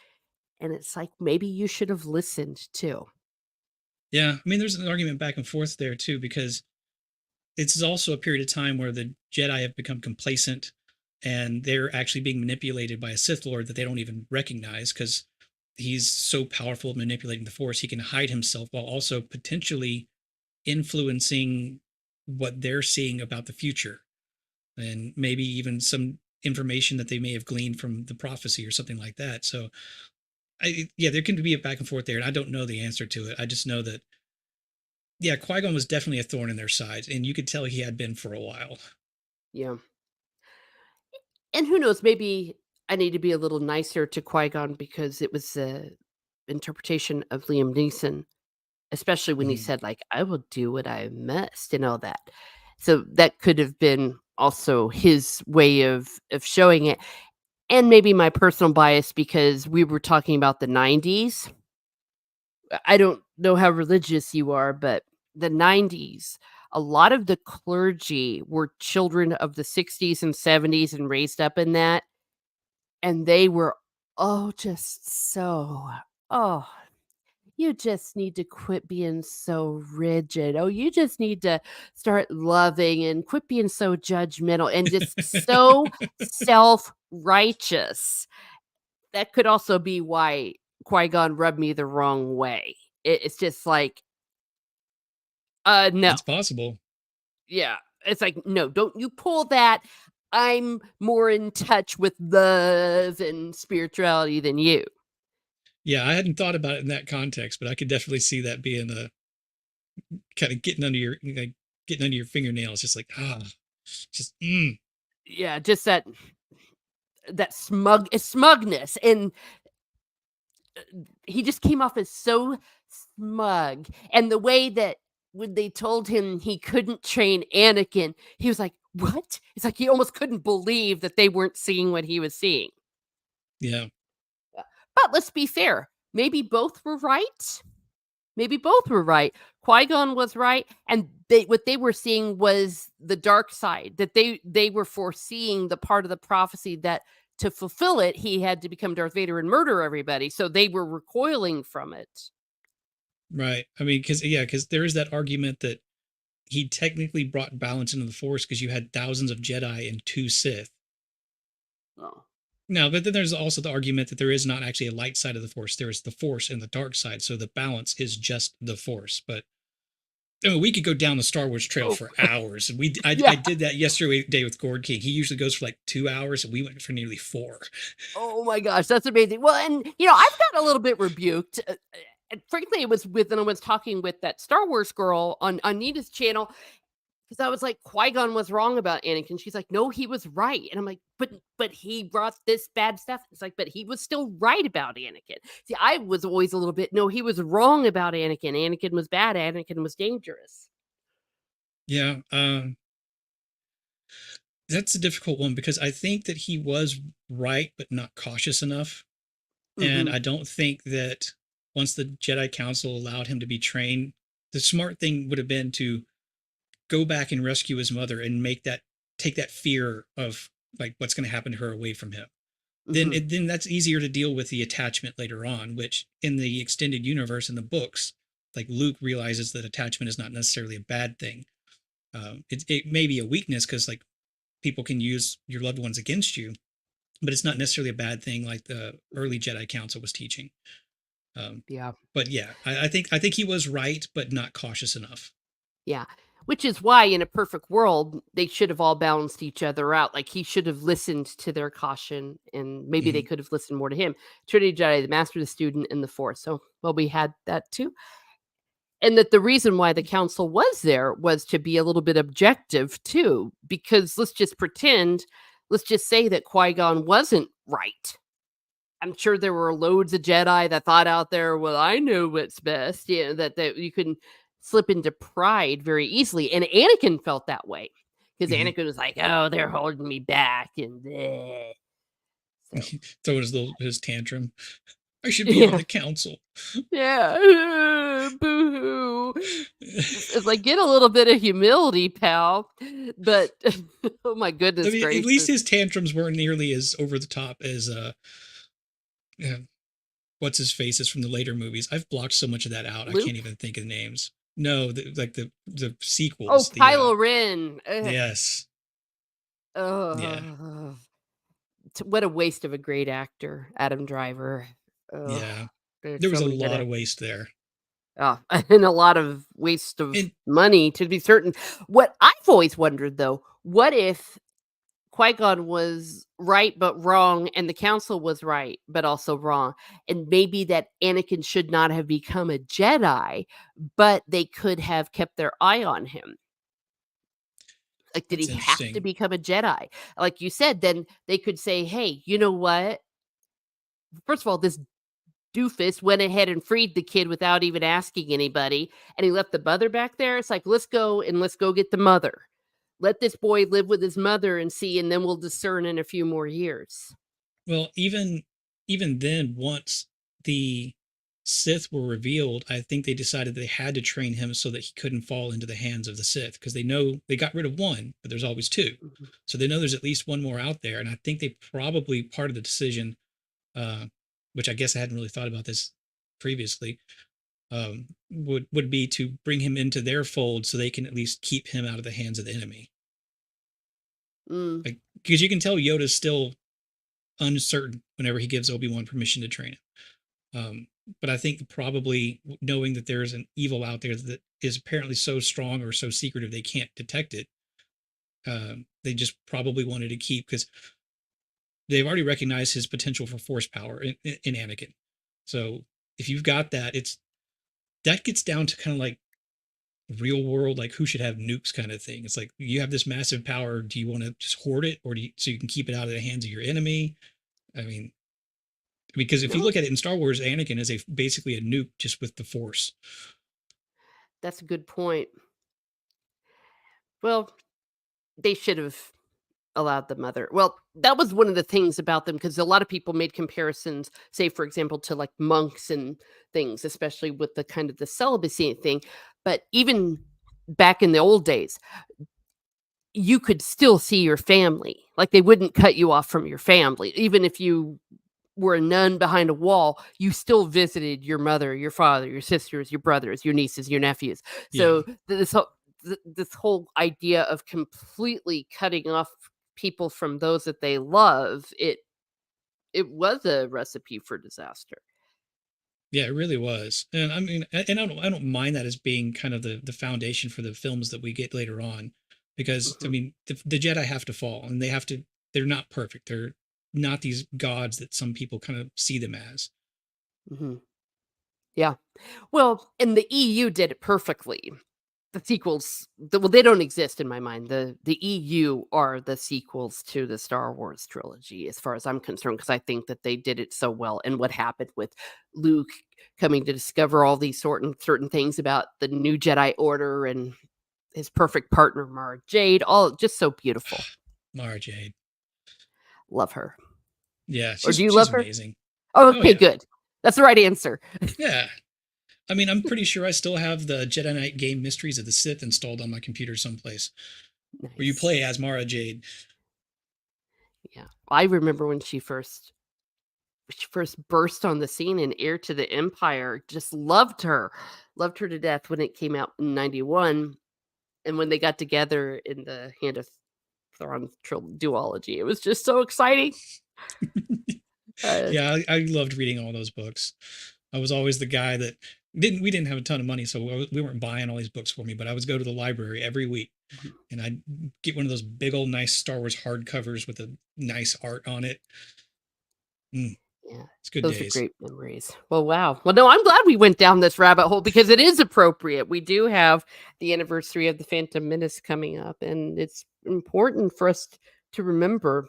and it's like, maybe you should have listened too. Yeah. I mean, there's an argument back and forth there too, because it's also a period of time where the Jedi have become complacent and they're actually being manipulated by a Sith Lord that they don't even recognize, because he's so powerful at manipulating the Force. He can hide himself while also potentially influencing what they're seeing about the future, and maybe even some information that they may have gleaned from the prophecy or something like that. So, yeah, there can be a back and forth there, and I don't know the answer to it. I just know that, yeah, Qui Gon was definitely a thorn in their side, and you could tell he had been for a while. Yeah. And who knows, maybe I need to be a little nicer to Qui-Gon because it was a interpretation of Liam Neeson, especially when he Mhm. said, like, "I will do what I must," and all that. So that could have been also his way of showing it, and maybe my personal bias because we were talking about the '90s. I don't know how religious you are, but the '90s, a lot of the clergy were children of the '60s and '70s and raised up in that. And they were, oh, just so Oh, you just need to quit being so rigid. Oh, you just need to start loving and quit being so judgmental and just so self-righteous. That could also be why Qui-Gon rubbed me the wrong way. It's just like, no. It's possible. Yeah. It's like, "No, don't you pull that. I'm more in touch with love and spirituality than you." Yeah, I hadn't thought about it in that context, but I could definitely see that being a kind of getting under your like getting under your fingernails, just like just Yeah, just that smugness, and he just came off as so smug, and the way that when they told him he couldn't train Anakin, he was like, "What?" It's like he almost couldn't believe that they weren't seeing what he was seeing. yeah, But let's be fair, maybe both were right. Maybe both were right. Qui-Gon was right, and what they were seeing was the dark side, that they were foreseeing the part of the prophecy that to fulfill it, he had to become Darth Vader and murder everybody, so they were recoiling from it. right. I mean, because there is that argument that he technically brought balance into the Force because you had thousands of Jedi and two Sith. Oh. Now, but then there's also the argument that there is not actually a light side of the Force. There is the Force and the dark side, so the balance is just the Force. But I mean, we could go down the Star Wars trail Oh, for hours. I yeah. did that yesterday with Gord King. He usually goes for like 2 hours, and we went for nearly four. Oh my gosh, that's amazing. Well, and, I've gotten a little bit rebuked, and frankly, it was when I was talking with that Star Wars girl on Nina's channel. 'Cause I was like, "Qui-Gon was wrong about Anakin." She's like, "No, he was right." And I'm like, "But he brought this bad stuff." It's like, "But he was still right about Anakin." See, I was always a little bit, "No, he was wrong about Anakin. Anakin was bad. Anakin was dangerous." Yeah, that's a difficult one because I think that he was right, but not cautious enough. And Mhm, I don't think that once the Jedi Council allowed him to be trained, the smart thing would have been to go back and rescue his mother and take that fear of like what's going to happen to her away from him. mhm. Then that's easier to deal with the attachment later on, which in the extended universe in the books, like Luke realizes that attachment is not necessarily a bad thing. It may be a weakness because like people can use your loved ones against you, but it's not necessarily a bad thing like the early Jedi Council was teaching. Um, Yeah, but yeah, I think he was right, but not cautious enough. yeah. Which is why in a perfect world, they should have all balanced each other out. Like, he should have listened to their caution, and maybe they Mhm. could have listened more to him. Trinity Jedi, the master, the student, and the Force. So, well, we had that too. And that the reason why the council was there was to be a little bit objective too, because let's just say that Qui-Gon wasn't right. I'm sure there were loads of Jedi that thought out there, well, I know what's best. That you can slip into pride very easily. And Anakin felt that way because Mhm. Anakin was like, oh, they're holding me back. And bleh. So, Throwing his tantrum. I should be on yeah. the council. Yeah. Boo hoo. It's like, get a little bit of humility, pal. But oh my I goodness mean, at least gracious. his tantrums weren't nearly as over the top as uh what's his face is from the later movies. I've blocked so much of that out. I can't Luke? even think of names. No, the Oh, sequels. The Kylo Ren. Ugh. yes, yeah, Ugh. What a waste of a great actor, Adam Driver. Ugh. yeah. There's There was so a many good lot of actors. waste there. Oh, and a lot of waste of And money to be certain. What I've always wondered though, what if Qui-Gon was right but wrong, and the council was right but also wrong. And maybe that Anakin should not have become a Jedi, but they could have kept their eye on him. Like, did he that's have to interesting. become a Jedi? Like you said, then they could say, "Hey, you know what? First of all, this doofus went ahead and freed the kid without even asking anybody, and he left the mother back there. It's like, let's go get the mother. Let this boy live with his mother and see, and then we'll discern in a few more years." Well, even then, once the Sith were revealed, I think they decided they had to train him so that he couldn't fall into the hands of the Sith because they know they got rid of one, but there's always two. Mhm. So they know there's at least one more out there, and I think they probably part of the decision, uh, which I guess I hadn't really thought about this. previously, would be to bring him into their fold so they can at least keep him out of the hands of the enemy. Mm, Like, because you can tell Yoda's still uncertain whenever he gives Obi-Wan permission to train him. But I think probably knowing that there is an evil out there that is apparently so strong or so secretive they can't detect it, they just probably wanted to keep, because they've already recognized his potential for force power in Anakin. So if you've got that, it's that gets down to kind of like real world, like who should have nukes kind of thing. It's like you have this massive power. Do you want to just hoard it, or so you can keep it out of the hands of your enemy? I mean, because if you no, look at it in Star Wars, Anakin is basically a nuke just with the Force. that's a good point. Well, they should have allowed the mother. Well, that was one of the things about them because a lot of people made comparisons, say, for example, to like monks and things, especially with the kind of the celibacy thing. But even back in the old days, you could still see your family. Like they wouldn't cut you off from your family. Even if you were a nun behind a wall, you still visited your mother, your father, your sisters, your brothers, your nieces, your nephews. Yeah, So this whole idea of completely cutting off people from those that they love, it was a recipe for disaster. yeah, it really was. And I mean, and I don't mind that as being kind of the foundation for the films that we get later on, because I Mhm, mean, the Jedi have to fall, and they have to. They're not perfect. They're not these gods that some people kind of see them as. mhm. Yeah. Well, and the EU did it perfectly. The sequels, well, they don't exist in my mind. The EU are the sequels to the Star Wars trilogy, as far as I'm concerned, because I think that they did it so well. And what happened with Luke coming to discover all these certain things about the new Jedi Order and his perfect partner, Mara Jade, all just so beautiful. Mara Jade. Love her. Yeah, Or do you she's love her? amazing. Oh, Oh okay, yeah, good. That's the right answer. yeah. I mean, I'm pretty sure I still have the Jedi Knight game Mysteries of the Sith installed on my computer someplace, where you Nice. play as Mara Jade. Yeah. I remember when she first burst on the scene in Heir to the Empire, just loved her to death when it came out in '91, and when they got together in the Hand of Thrawn duology, it was just so exciting. Uh, Yeah, I loved reading all those books. I was always the guy that we didn't have a ton of money, so we weren't buying all these books for me, but I would go to the library every week mhm, and I'd get one of those big old nice Star Wars hardcovers with a nice art on it. Mm, yeah, it's good those are days. great memories. Well, wow. Well, no, I'm glad we went down this rabbit hole because it is appropriate. We do have the anniversary of the Phantom Menace coming up, and it's important for us to remember.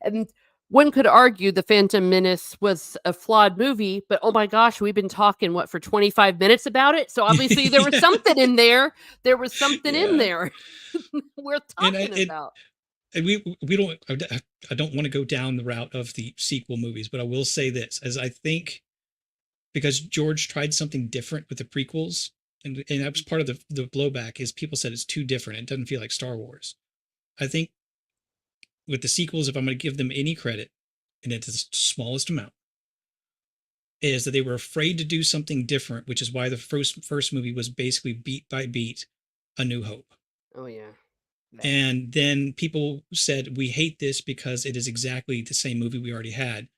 And one could argue The Phantom Menace was a flawed movie, but oh my gosh, we've been talking what for 25 minutes about it. So obviously there was Yeah, something in there. There was something in yeah. there worth And talking about. we don't I don't want to go down the route of the sequel movies, but I will say this, as I think, because George tried something different with the prequels, and that was part of the blowback, is people said it's too different. It doesn't feel like Star Wars. I think with the sequels, if I'm going to give them any credit, and it's the smallest amount, is that they were afraid to do something different, which is why the first movie was basically beat by beat A New Hope. Oh yeah, that. And then people said, we hate this because it is exactly the same movie we already had.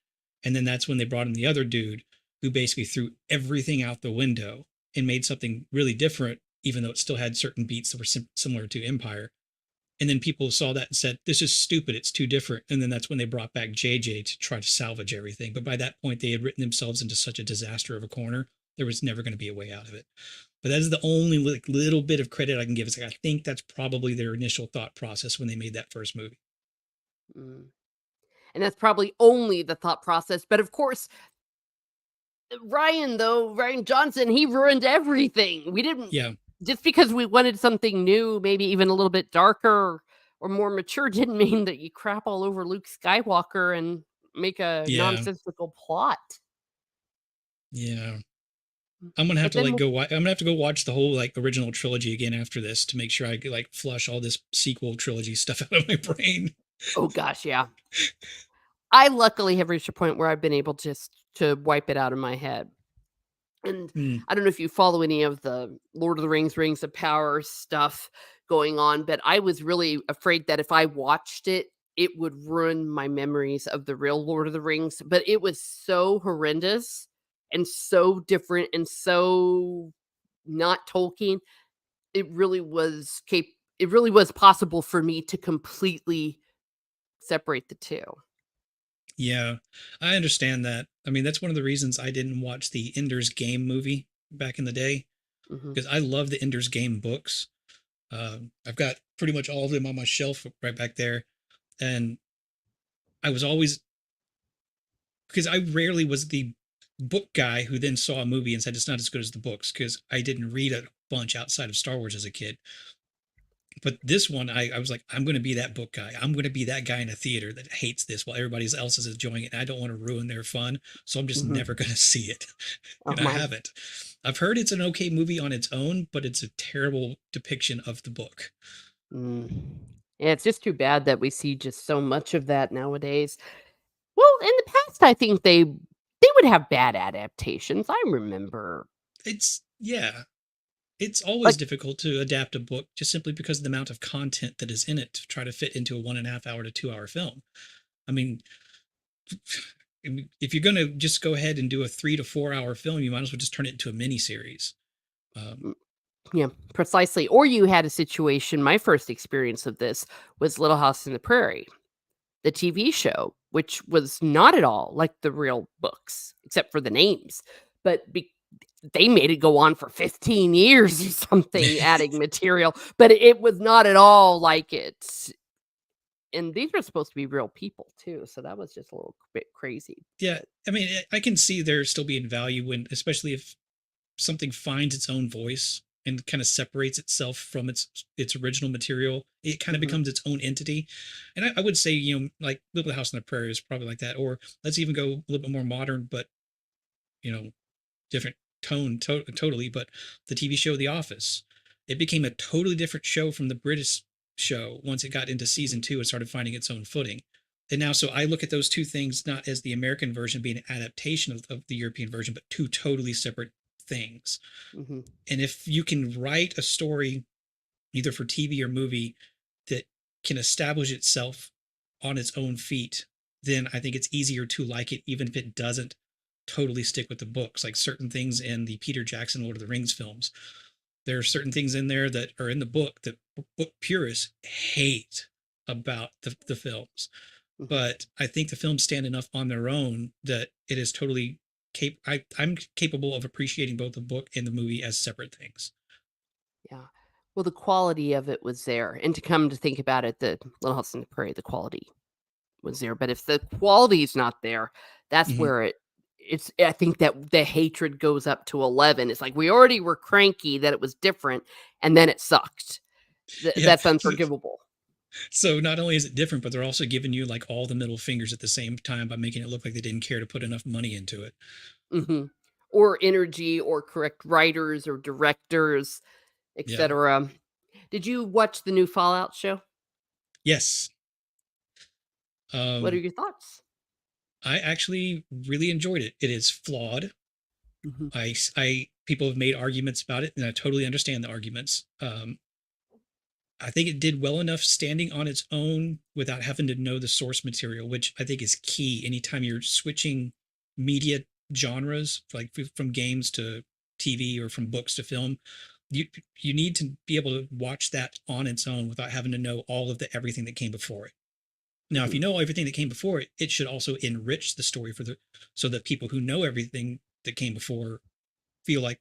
And then that's when they brought in the other dude who basically threw everything out the window and made something really different, even though it still had certain beats that were similar to Empire. And then people saw that and said, this is stupid. It's too different. And then that's when they brought back JJ to try to salvage everything. But by that point, they had written themselves into such a disaster of a corner. There was never going to be a way out of it. But that is the only like little bit of credit I can give. It's like, I think that's probably their initial thought process when they made that first movie. Mm. And that's probably only the thought process. But of course, Ryan Johnson, he ruined everything. We didn't Yeah. just because we wanted something new, maybe even a little bit darker or more mature, didn't mean that you crap all over Luke Skywalker and make a Yeah. nonsensical plot. Yeah. Mm. I'm gonna have But to like then, go. I'm gonna have to go watch the whole like original trilogy again after this to make sure I could like flush all this sequel trilogy stuff out of my brain. oh gosh, yeah. I luckily have reached a point where I've been able just to wipe it out of my head. And Mm, I don't know if you follow any of the Lord of the Rings, Rings of Power stuff going on, but I was really afraid that if I watched it, it would ruin my memories of the real Lord of the Rings. But it was so horrendous and so different and so not Tolkien. It really was possible for me to completely separate the 2. yeah, I understand that. I mean, that's one of the reasons I didn't watch the Ender's Game movie back in the day Mhm, because I love the Ender's Game books. I've got pretty much all of them on my shelf right back there, and I was always because I rarely was the book guy who then saw a movie and said it's not as good as the books because I didn't read a bunch outside of Star Wars as a kid. But this one, I was like, I'm going to be that book guy. I'm going to be that guy in a theater that hates this while everybody else is enjoying it. And I don't want to ruin their fun. So I'm just mhm. never going to see it. Oh And I my. haven't. I've heard it's an okay movie on its own, but it's a terrible depiction of the book. Mm. Yeah, it's just too bad that we see just so much of that nowadays. Well, in the past, I think they would have bad adaptations. I remember, Yeah, it's always like, difficult to adapt a book just simply because of the amount of content that is in it to try to fit into a 1.5 hour to 2 hour film. I mean, if you're going to just go ahead and do a 3 to 4 hour film, you might as well just turn it into a mini series. Um, mm, yeah, precisely. Or you had a situation. My first experience of this was Little House in the Prairie, the TV show, which was not at all like the real books, except for the names. But they made it go on for 15 years or something, adding material, but it was not at all like it. And these were supposed to be real people too, so that was just a little bit crazy, yeah, but I mean, I can see there still being value when, especially if something finds its own voice and kind of separates itself from its original material. It kind of mhm, becomes its own entity. And I would say, like Little House on the Prairie is probably like that. Or let's even go a little bit more modern, but you know, different tone totally. But the TV show The Office, it became a totally different show from the British show once it got into season mhm, 2 and started finding its own footing. And now, so I look at those two things not as the American version being an adaptation of the European version, but two totally separate things. mhm, And if you can write a story either for TV or movie that can establish itself on its own feet, then I think it's easier to like it, even if it doesn't totally stick with the books. Like certain things in the Peter Jackson Lord of the Rings films, there are certain things in there that are in the book that book purists hate about the films. mhm, But I think the films stand enough on their own that it is totally I'm capable of appreciating both the book and the movie as separate things. yeah. Well, the quality of it was there, and to come to think about it, the Little House on the Prairie, the quality was there, but if the quality is not there, that's Mhm. where I think that the hatred goes up to 11. It's like we already were cranky that it was different, and then it sucked. Yeah. That's unforgivable. So not only is it different, but they're also giving you like all the middle fingers at the same time by making it look like they didn't care to put enough money into it. Mhm. Or energy or correct writers or directors, Yeah. etcetera. Did you watch the new Fallout show? Yes. What are Um, your thoughts? I actually really enjoyed it. It is flawed. Mhm, People have made arguments about it, and I totally understand the arguments. I think it did well enough standing on its own without having to know the source material, which I think is key. Anytime you're switching media genres, like from games to TV or from books to film, you you need to be able to watch that on its own without having to know all of the everything that came before it. Now, if mhm, you know everything that came before it, it should also enrich the story for the so that people who know everything that came before feel like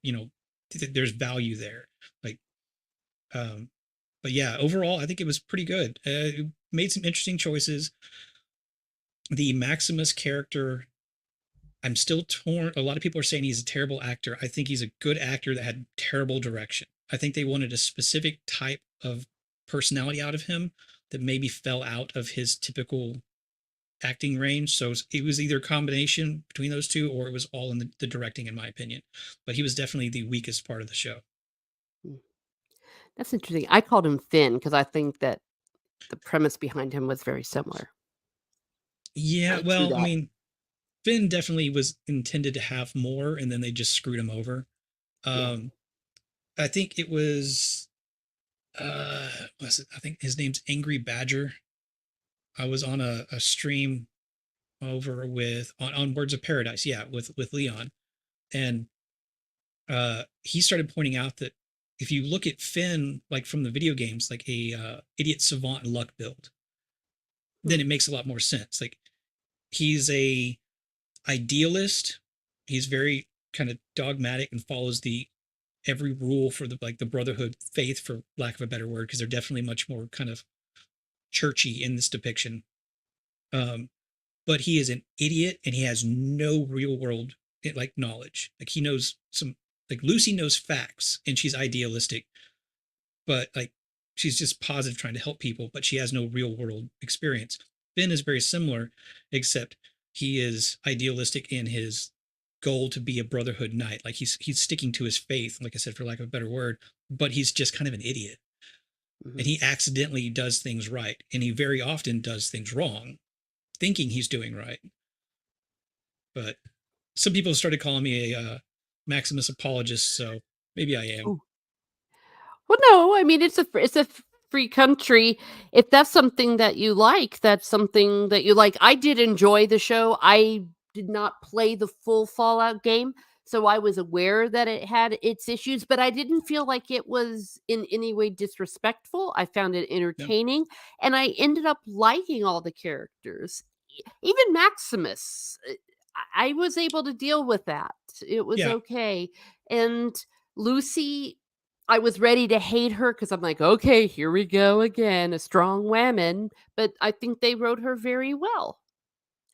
there's value there. Like, um, but yeah, overall, I think it was pretty good. It made some interesting choices. The Maximus character, I'm still torn. A lot of people are saying he's a terrible actor. I think he's a good actor that had terrible direction. I think they wanted a specific type of personality out of him that maybe fell out of his typical acting range. So it was either a combination between those two or it was all in the directing, in my opinion. But he was definitely the weakest part of the show. mm. That's interesting. I called him Finn because I think that the premise behind him was very similar, Yeah, to well, I that. mean, Finn definitely was intended to have more, and then they just screwed him over. Yeah. Um, I think it was was it, I think his name's Angry Badger. I was on a stream over with on Words of Paradise, yeah, with Leon, and he started pointing out that if you look at Finn like from the video games, like a idiot savant luck build, then Hmm. it makes a lot more sense. Like he's a idealist. He's very kind of dogmatic and follows the every rule for the like the brotherhood faith, for lack of a better word, because they're definitely much more kind of churchy in this depiction. Um, but he is an idiot and he has no real world like knowledge. Like he knows some, like Lucy knows facts and she's idealistic, but like she's just positive trying to help people, but she has no real world experience. Finn is very similar, except he is idealistic in his goal to be a brotherhood knight. Like he's sticking to his faith, like I said, for lack of a better word, but he's just kind of an idiot. Hmm. And he accidentally does things right. And he very often does things wrong, thinking he's doing right. But some people started calling me a Maximus apologist, so maybe I am. Well, no, I mean it's a free country. If that's something that you like, that's something that you like. I did enjoy the show. I did not play the full Fallout game, so I was aware that it had its issues, but I didn't feel like it was in any way disrespectful. I found it No, entertaining, and I ended up liking all the characters. Even Maximus. I was able to deal with that. It was yeah, okay. And Lucy, I was ready to hate her because I'm like, okay, here we go again, a strong woman. But I think they wrote her very well.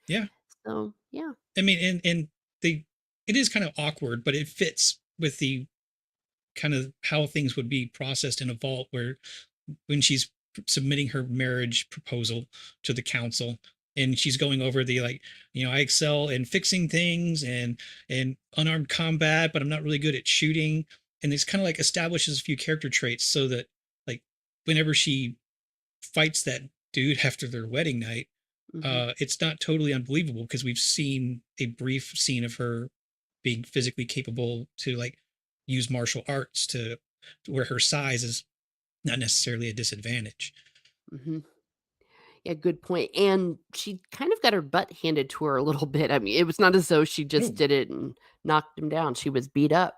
yeah. So yeah. I mean, and they, it is kind of awkward, but it fits with the kind of how things would be processed in a vault, where when she's submitting her marriage proposal to the council and she's going over the like, I excel in fixing things and unarmed combat, but I'm not really good at shooting. And this kind of like establishes a few character traits so that like whenever she fights that dude after their wedding night, Hmm. it's not totally unbelievable because we've seen a brief scene of her being physically capable to like use martial arts to where her size is not necessarily a disadvantage. Hmm. Yeah, good point. And she kind of got her butt handed to her a little bit. I mean, it was not as though she just Oh, did it and knocked him down. She was beat up.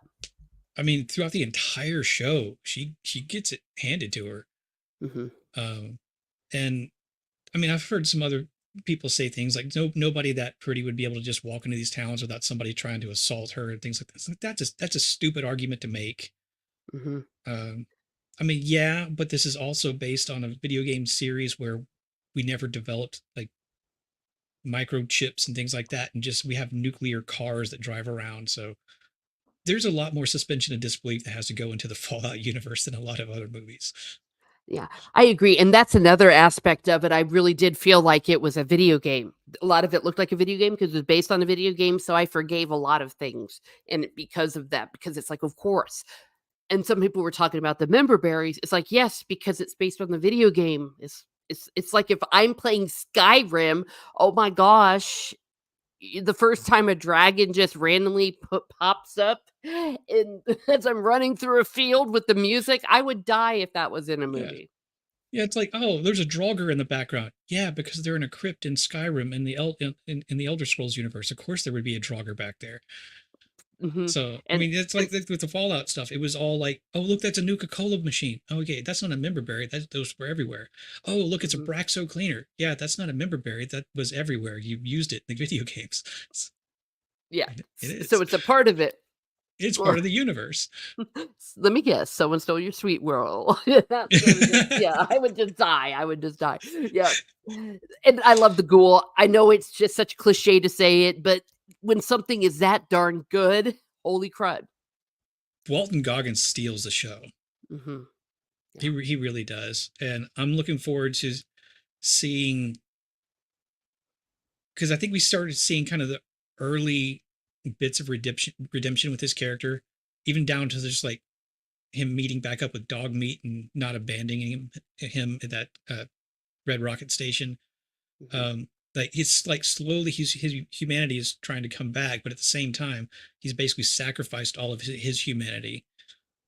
I mean, throughout the entire show, she gets it handed to her. Hmm. Um, and I mean, I've heard some other people say things like nobody that pretty would be able to just walk into these towns without somebody trying to assault her and things like this. Like, that's a stupid argument to make. Hmm. Um, I mean, yeah, but this is also based on a video game series where we never developed like microchips and things like that, and just we have nuclear cars that drive around. So there's a lot more suspension of disbelief that has to go into the Fallout universe than a lot of other movies. Yeah, I agree, and that's another aspect of it. I really did feel like it was a video game. A lot of it looked like a video game because it was based on a video game, so I forgave a lot of things, and because of that, because it's like, of course. And some people were talking about the member berries. It's like, yes, because it's based on the video game. It's like if I'm playing Skyrim, oh my gosh, the first time a dragon just randomly pops up and as I'm running through a field with the music, I would die if that was in a Yeah. movie. Yeah, it's like, oh, there's a Draugr in the background. Yeah, because they're in a crypt in Skyrim in the Elder Scrolls universe. Of course, there would be a Draugr back there. Mhm, So, I and mean, it's like with the Fallout stuff. It was all like, oh, look, that's a Nuka Cola machine. Oh, okay, that's not a member berry. Those were everywhere. Oh, look, it's a mhm, Braxo cleaner. Yeah, that's not a member berry. That was everywhere. You used it in the video games. yeah, It so is. it's a part of it. It's part of the universe. Let me guess, someone stole your sweet whirl. That's what it is. Yeah, I would just die. I would just die. Yeah. And I love the ghoul. I know it's just such a cliche to say it, but when something is that darn good, holy crud. Walton Goggins steals the show. Mhm. Yeah. He really does, and I'm looking forward to seeing, because I think we started seeing kind of the early bits of redemption with his character, even down to just like him meeting back up with Dog Meat and not abandoning him at that Red Rocket Station. Mhm. Um, Like it's like slowly his humanity is trying to come back, but at the same time, he's basically sacrificed all of his humanity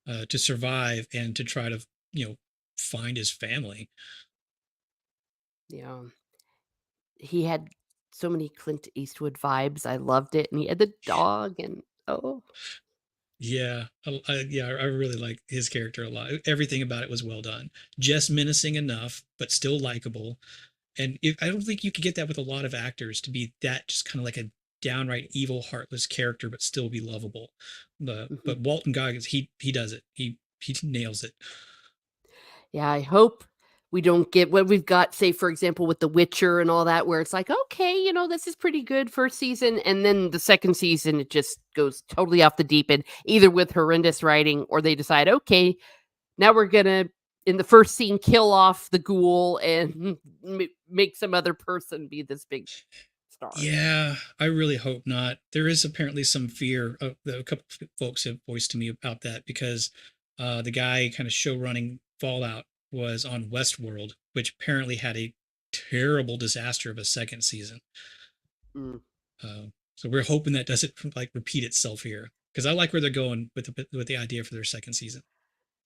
to survive and to try to find his family. Yeah. He had so many Clint Eastwood vibes, I loved it, and he had the dog and oh. Yeah, I really like his character a lot. Everything about it was well done, just menacing enough, but still likable. And I don't think you could get that with a lot of actors to be that just kind of like a downright evil, heartless character, but still be lovable. Mhm. But Walton Goggins, he does it. He nails it. Yeah, I hope we don't get what we've got, say, for example, with The Witcher and all that, where it's like, "Okay, this is pretty good first season," and then the second season, it just goes totally off the deep end, either with horrendous writing or they decide, "Okay, now we're gonna, in the first scene, kill off the ghoul and make some other person be this big star." Yeah, I really hope not. There is apparently some fear that a couple of folks have voiced to me about that because the guy kind of show running Fallout was on Westworld, which apparently had a terrible disaster of a second season. Mm, So we're hoping that doesn't like repeat itself here because I like where they're going with the idea for their second season.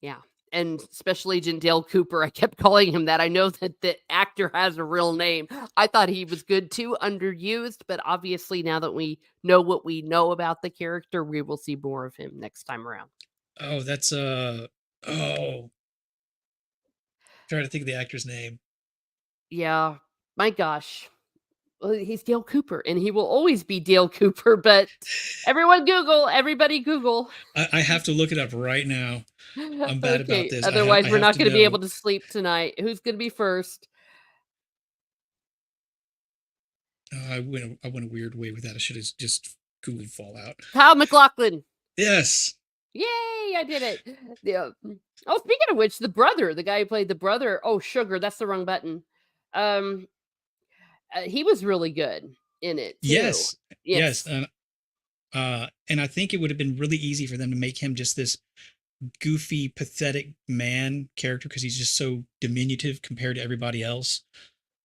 yeah, and Special Agent Dale Cooper, I kept calling him that. I know that the actor has a real name. I thought he was good too, underused, but obviously now that we know what we know about the character, we will see more of him next time around. Oh, that's trying to think of the actor's name. Yeah, my gosh. Well, he's Dale Cooper, and he will always be Dale Cooper, but everybody Google. I have to look it up right now. I'm bad about Okay, this. otherwise I we're have not to gonna be able know. to sleep tonight. Who's gonna be first? I went a weird way with that. I should have just Googled Fallout. Kyle MacLachlan. Yes. Yay, I did it. Yeah. Oh, speaking of which, the guy who played the brother, oh, sugar, that's the wrong button. Um, he was really good in it too. Yes. Yes. Yes. And I think it would have been really easy for them to make him just this goofy, pathetic man character because he's just so diminutive compared to everybody else.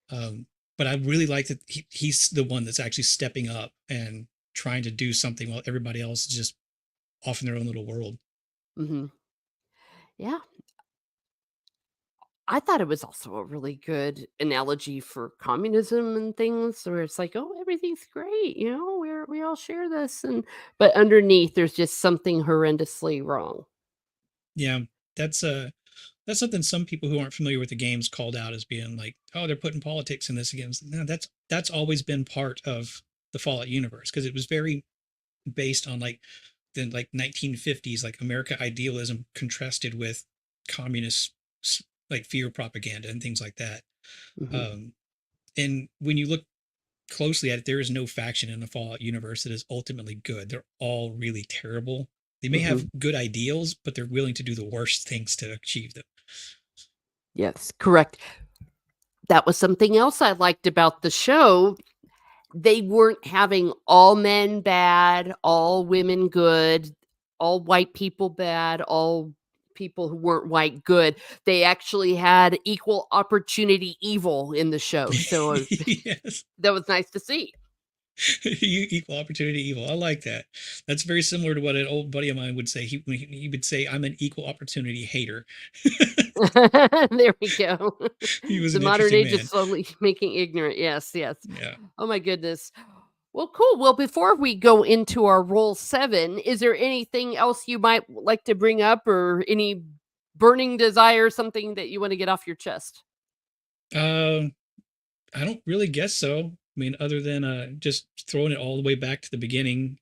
But I really like that he's the one that's actually stepping up and trying to do something while everybody else is just off in their own little world. Hmm. Yeah. I thought it was also a really good analogy for communism and things where it's like, oh, everything's great, we all share this, and but underneath there's just something horrendously wrong. Yeah, that's that's something some people who aren't familiar with the games called out as being like, oh, they're putting politics in this again. No, that's always been part of the Fallout universe because it was very based on like the 1950s like America idealism contrasted with communist like fear propaganda and things like that. Hmm. Um, and when you look closely at it, there is no faction in the Fallout universe that is ultimately good. They're all really terrible. They may have Hmm. good ideals, but they're willing to do the worst things to achieve them. Yes, correct. That was something else I liked about the show. They weren't having all men bad, all women good, all white people bad, all people who weren't white good. They actually had equal opportunity evil in the show, so Yes. that was nice to see. Equal opportunity evil. I like that. That's very similar to what an old buddy of mine would say. He would say, I'm an equal opportunity hater. There we go. He was The an modern interesting age is man. slowly making ignorant. Yes, yes. Yeah. Oh my goodness. Well, cool. Well, before we go into our roll 7, is there anything else you might like to bring up or any burning desire, something that you want to get off your chest? Um, I don't really guess so. I mean, other than just throwing it all the way back to the beginning,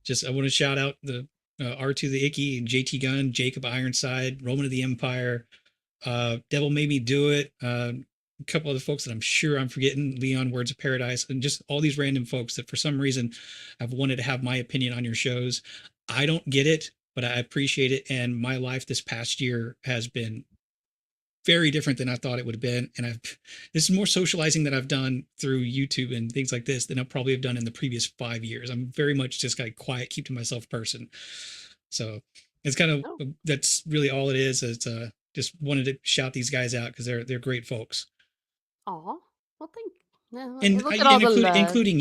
just I want to shout out the R2 the Icky, JT Gunn, Jacob Ironside, Roman of the Empire, Devil Made Me Do It, a couple other folks that I'm sure I'm forgetting, Leon Words of Paradise, and just all these random folks that for some reason have wanted to have my opinion on your shows. I don't get it, but I appreciate it. And my life this past year has been very different than I thought it would have been. And this is more socializing that I've done through YouTube and things like this than I probably have done in the previous 5 years. I'm very much just kind of quiet, keep to myself person. So it's kind of, Oh, that's really all it is. It's just wanted to shout these guys out because they're great folks. aw. Well, thank Look at all the love. including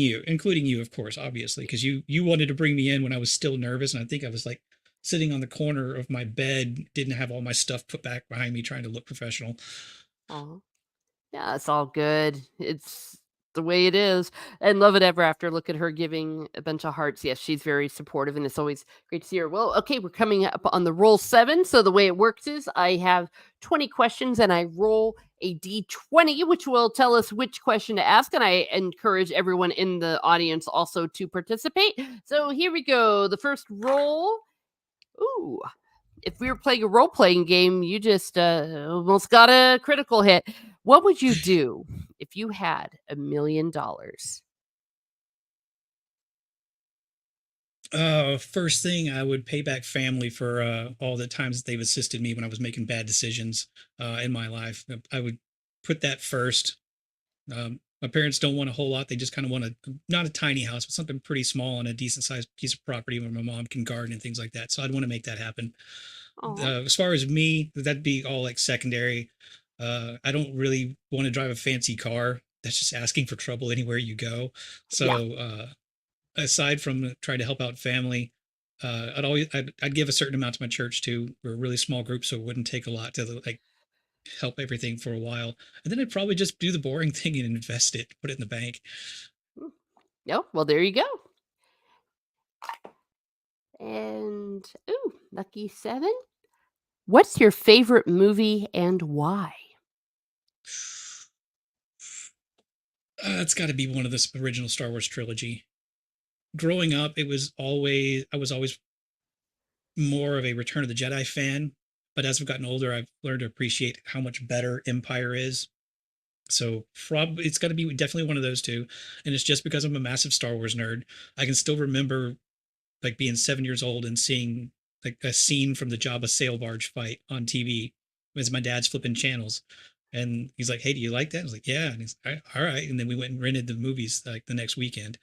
you, of course, obviously, because you wanted to bring me in when I was still nervous, and I think I was like sitting on the corner of my bed, didn't have all my stuff put back behind me, trying to look professional. Aw. Yeah, it's all good. It's the way it is. And Love It Ever After, look at her giving a bunch of hearts. Yes, she's very supportive, and it's always great to see her. Well, okay, we're coming up on the roll 7. So the way it works is I have 20 questions and I roll a d20, which will tell us which question to ask. And I encourage everyone in the audience also to participate. So here we go. The first roll. Ooh, if we were playing a role playing game, you just almost got a critical hit. What would you do if you had $1,000,000? First thing, I would pay back family for all the times that they've assisted me when I was making bad decisions in my life. I would put that first. My parents don't want a whole lot. They just kind of want not a tiny house, but something pretty small and a decent sized piece of property where my mom can garden and things like that. So I'd want to make that happen. Oh, As far as me, that'd be all like secondary. I don't really want to drive a fancy car. That's just asking for trouble anywhere you go. yeah. So aside from trying to help out family, I'd give a certain amount to my church too. We're a really small group, so it wouldn't take a lot to like help everything for a while. And then I'd probably just do the boring thing and invest it, put it in the bank. Mm, no, well, there you go. And, ooh, lucky 7. What's your favorite movie and why? It's got to be one of the original Star Wars trilogy. Growing up, I was always more of a Return of the Jedi fan, but as I've gotten older, I've learned to appreciate how much better Empire is. So probably it's got to be definitely one of those two, and it's just because I'm a massive Star Wars nerd. I can still remember like being 7 years old and seeing like a scene from the Jabba sail barge fight on TV as my dad's flipping channels. And he's like, "Hey, do you like that?" I was like, "Yeah." And he's all right. And then we went and rented the movies like the next weekend.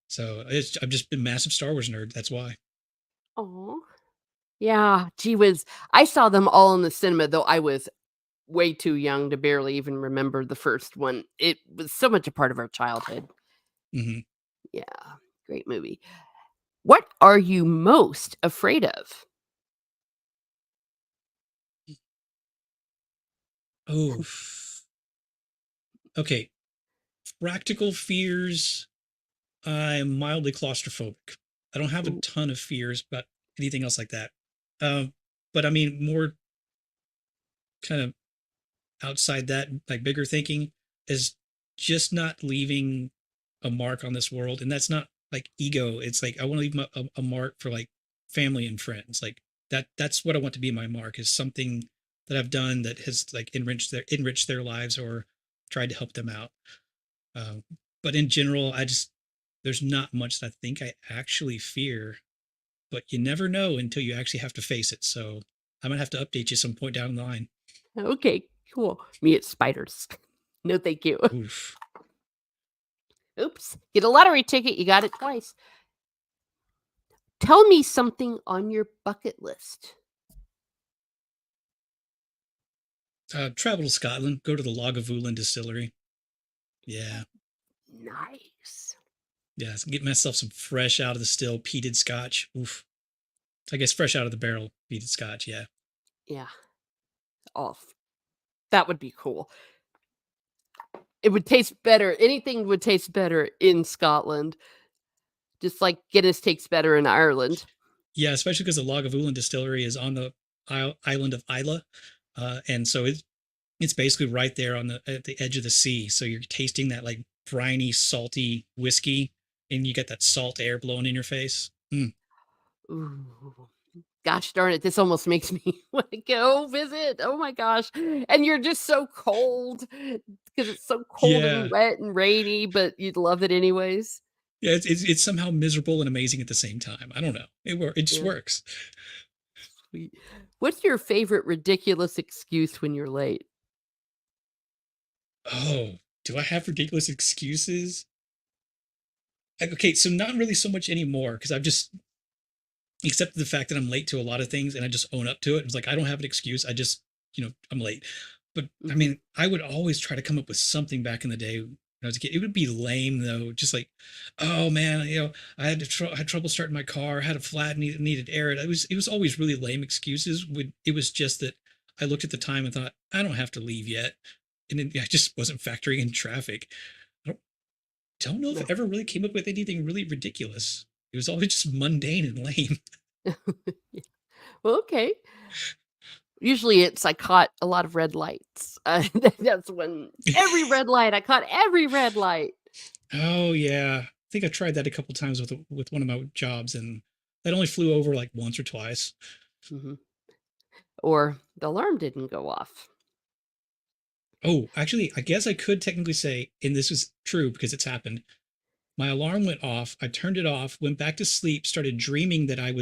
So I've just been a massive Star Wars nerd. That's why. Oh, yeah. Gee whiz. I saw them all in the cinema, though I was way too young to barely even remember the first one. It was so much a part of our childhood. Hmm. Yeah, great movie. What are you most afraid of? Oh, okay. Practical fears. I'm mildly claustrophobic. I don't have a Ooh, ton of fears about anything else like that. Um, but I mean, more kind of outside that, like bigger thinking, is just not leaving a mark on this world. And that's not like ego. It's like I want to leave a mark for like family and friends. Like that's what I want to be my mark, is something that I've done that has like enriched their lives or tried to help them out. Um, but in general, there's not much that I think I actually fear, but you never know until you actually have to face it. So I might have to update you some point down the line. okay, cool. Me, it's spiders. No, thank you. Oof. Oops. Get a lottery ticket. You got it twice. Tell me something on your bucket list. Travel to Scotland, go to the Lagavulin distillery. Yeah. Nice. Yeah. Get myself some fresh out of the still peated scotch. Oof. I guess fresh out of the barrel peated scotch. Yeah. Yeah. Oh, that would be cool. It would taste better. Anything would taste better in Scotland, just like Guinness tastes better in Ireland. Yeah. Especially because the Lagavulin distillery is on the island of Isla. And so it's basically right there on at the edge of the sea. So you're tasting that like briny, salty whiskey, and you get that salt air blowing in your face. Mm. Ooh. Gosh darn it, this almost makes me wanna go visit. Oh my gosh. And you're just so cold because it's so cold and Yeah. wet and rainy, but you'd love it anyways. Yeah. It's somehow miserable and amazing at the same time. I don't know. It just Yeah, works. sweet. What's your favorite ridiculous excuse when you're late? Oh, do I have ridiculous excuses? Okay, so not really so much anymore because I've just accepted the fact that I'm late to a lot of things and I just own up to it. It's like I don't have an excuse. I just, I'm late. But I Mhm. mean, I would always try to come up with something back in the day. when I was a kid. It would be lame though, just like, oh man, I had trouble starting my car, had a flat, needed air. It was always really lame excuses. It was just that I looked at the time and thought, I don't have to leave yet, and then I just wasn't factoring in traffic. I don't know if No. it ever really came up with anything really ridiculous. It was always just mundane and lame. Well, okay. Usually it's I caught a lot of red lights. That's when every red light, I caught every red light. Oh yeah, I think I tried that a couple times with one of my jobs, and that only flew over like once or twice. Mhm. Or the alarm didn't go off. Oh, actually, I guess I could technically say, and this is true because it's happened. My alarm went off. I turned it off, went back to sleep, started dreaming that I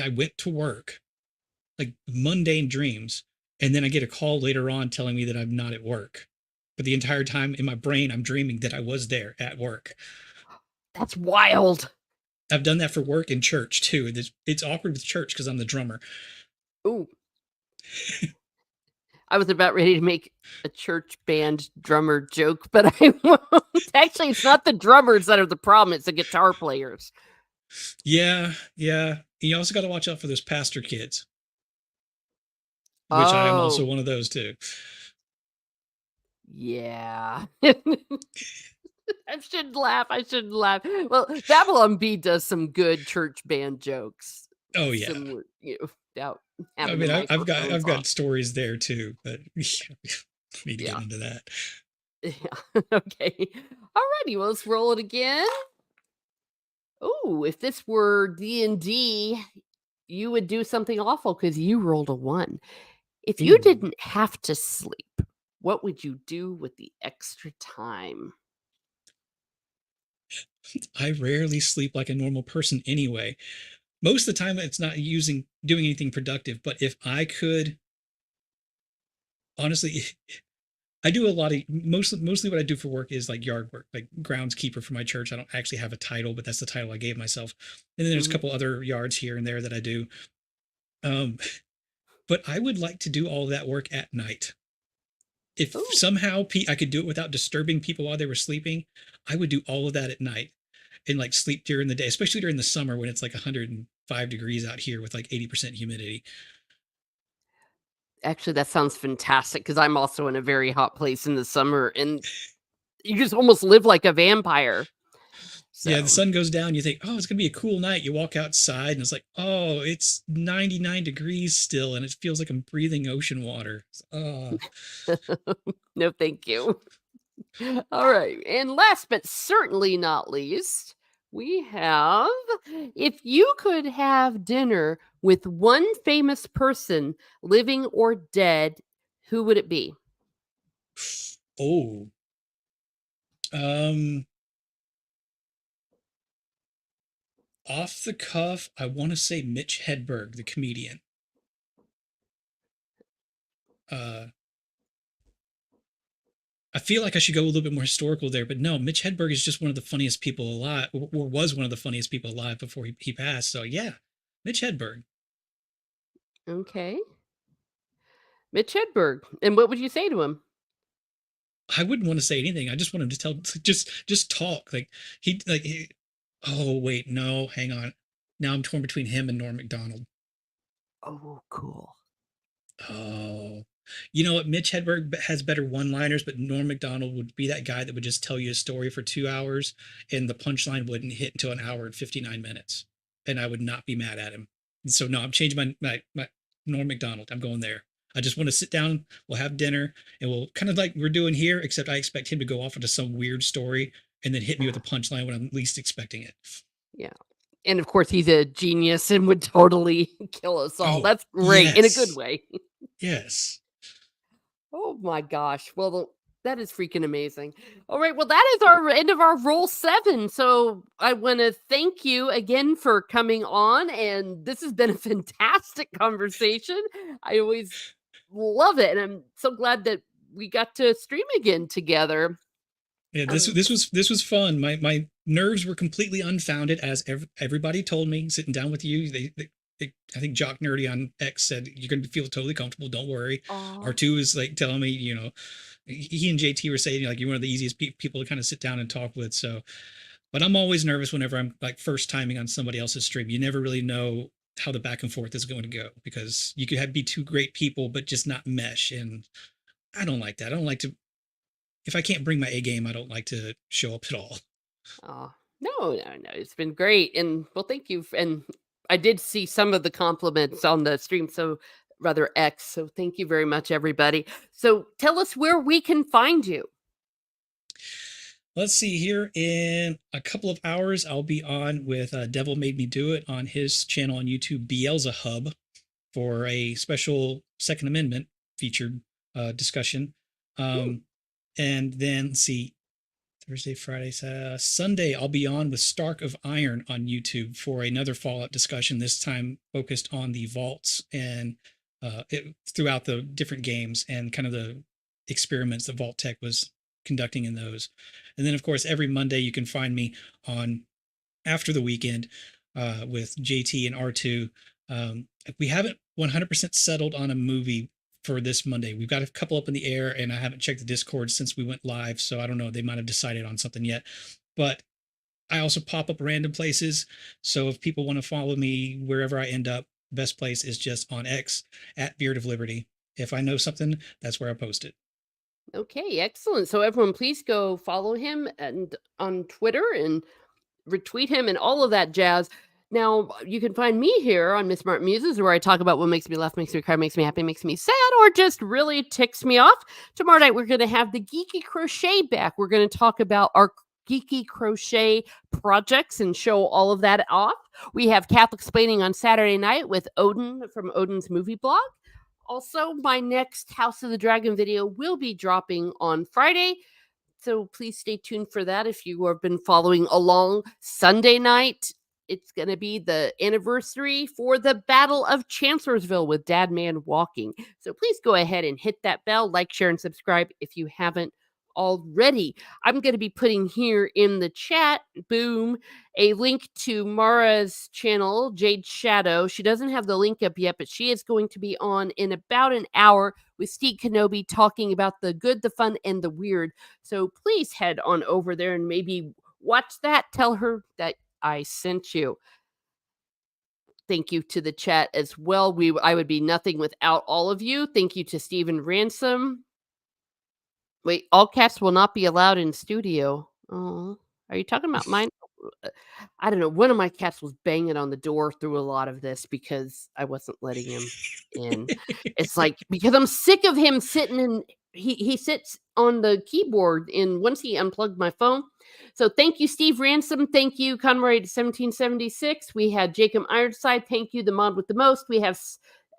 went to work, like mundane dreams, and then I get a call later on telling me that I'm not at work. But the entire time in my brain, I'm dreaming that I was there at work. That's wild. I've done that for work in church too. It's awkward with church because I'm the drummer. Ooh, I was about ready to make a church band drummer joke, but I won't. Actually, it's not the drummers that are the problem, it's the guitar players. Yeah, yeah. You also got to watch out for those pastor kids, which I am also Oh, one of those too. yeah. I shouldn't laugh, I shouldn't laugh. Well, Babylon Bee does some good church band jokes, Oh yeah. similar, without I having the mean, I've microphones got off. stories there too, but we need to get Yeah, into that. yeah, okay. Alrighty, well, let's roll it again. Oh, if this were D&D, you would do something awful because you rolled a 1. If you Ooh, didn't have to sleep, what would you do with the extra time? I rarely sleep like a normal person anyway. Most of the time, it's not doing anything productive. But if I could, honestly, I do a lot of mostly what I do for work is like yard work, like groundskeeper for my church. I don't actually have a title, but that's the title I gave myself. And then there's a Mhm. couple other yards here and there that I do. Um, but I would like to do all that work at night. If Ooh, somehow I could do it without disturbing people while they were sleeping, I would do all of that at night and like sleep during the day, especially during the summer when it's like 105 degrees out here with like 80% humidity. actually, that sounds fantastic because I'm also in a very hot place in the summer, and you just almost live like a vampire. Yeah, the So, sun goes down, you think, oh, it's going to be a cool night. You walk outside and it's like, oh, it's 99 degrees still and it feels like I'm breathing ocean water. no, thank you. All right. And last but certainly not least, we have if you could have dinner with one famous person, living or dead, who would it be? Oh, um, off the cuff, I want to say Mitch Hedberg, the comedian. Uh, I feel like I should go a little bit more historical there, but no, Mitch Hedberg is just one of the funniest people alive, or was one of the funniest people alive before he passed. So yeah, Mitch Hedberg. Okay. Mitch Hedberg. And what would you say to him? I wouldn't want to say anything. I just want him to just talk. Oh wait, no, hang on. Now I'm torn between him and Norm Macdonald. Oh, cool. Oh, you know what? Mitch Hedberg has better one-liners, but Norm Macdonald would be that guy that would just tell you a story for 2 hours, and the punchline wouldn't hit until an hour and 59 minutes, and I would not be mad at him. So no, I'm changing my Norm Macdonald. I'm going there. I just want to sit down. We'll have dinner, and we'll kind of like we're doing here, except I expect him to go off into some weird story and then hit me with a punchline when I'm least expecting it. Yeah. And of course, he's a genius and would totally kill us all. Oh That's great in a good yes, way. yes. Oh my gosh. Well, that is freaking amazing. All right. Well, that is our end of our roll 7. So I want to thank you again for coming on. And this has been a fantastic conversation. I always love it. And I'm so glad that we got to stream again together. Yeah, Um, this was fun. My nerves were completely unfounded, as everybody told me. Sitting down with you, I think Jock Nerdy on X said you're going to feel totally comfortable. Don't worry. aw. R2 is like telling me, he and JT were saying like you're one of the easiest people to kind of sit down and talk with. So, but I'm always nervous whenever I'm like first timing on somebody else's stream. You never really know how the back and forth is going to go because you could have be two great people but just not mesh, and I don't like that. I don't like to, if I can't bring my A game, I don't like to show up at all. Oh, no, no, no. It's been great. And well, thank you. And I did see some of the compliments on the stream. So, rather X. So, thank you very much, everybody. So, tell us where we can find you. Let's see here. In a couple of hours, I'll be on with Devil Made Me Do It on his channel on YouTube, Beelzehub, for a special Second Amendment featured discussion. Hmm, And then let's see, Thursday, Friday, Sunday, I'll be on with Stark of Iron on YouTube for another Fallout discussion, this time focused on the vaults and throughout the different games and kind of the experiments that Vault Tech was conducting in those. And then, of course, every Monday you can find me on After the Weekend with JT and R2. We haven't 100% settled on a movie for this Monday. We've got a couple up in the air, and I haven't checked the Discord since we went live, so I don't know. They might have decided on something yet. But I also pop up random places. So if people want to follow me wherever I end up, best place is just on X at Beard of Liberty. If I know something, that's where I post it. okay, excellent. So, everyone, please go follow him and on Twitter and retweet him and all of that jazz. Now, you can find me here on Miss Martin Muses, where I talk about what makes me laugh, makes me cry, makes me happy, makes me sad, or just really ticks me off. Tomorrow night, we're going to have the Geeky Crochet back. We're going to talk about our geeky crochet projects and show all of that off. We have Catholic Explaining on Saturday night with Odin from Odin's Movie Blog. Also, my next House of the Dragon video will be dropping on Friday. So please stay tuned for that if you have been following along. Sunday night, it's going to be the anniversary for the Battle of Chancellorsville with Dad Man Walking. So please go ahead and hit that bell, like, share, and subscribe if you haven't already. I'm going to be putting here in the chat, boom, a link to Mara's channel, Jade Shadow. She doesn't have the link up yet, but she is going to be on in about an hour with Steve Kenobi talking about the good, the fun, and the weird. So please head on over there and maybe watch that. Tell her that I sent you. Thank you to the chat as well. I would be nothing without all of you. Thank you to Stephen Ransom. Wait, all cats will not be allowed in studio. Oh, are you talking about mine? Uh, I don't know. One of my cats was banging on the door through a lot of this because I wasn't letting him in. It's like because I'm sick of him sitting in. He sits on the keyboard, and once he unplugged my phone. So thank you, Steve Ransom. Thank you, Conroy 1776. We had Jacob Ironside. Thank you, the mod with the most. We have.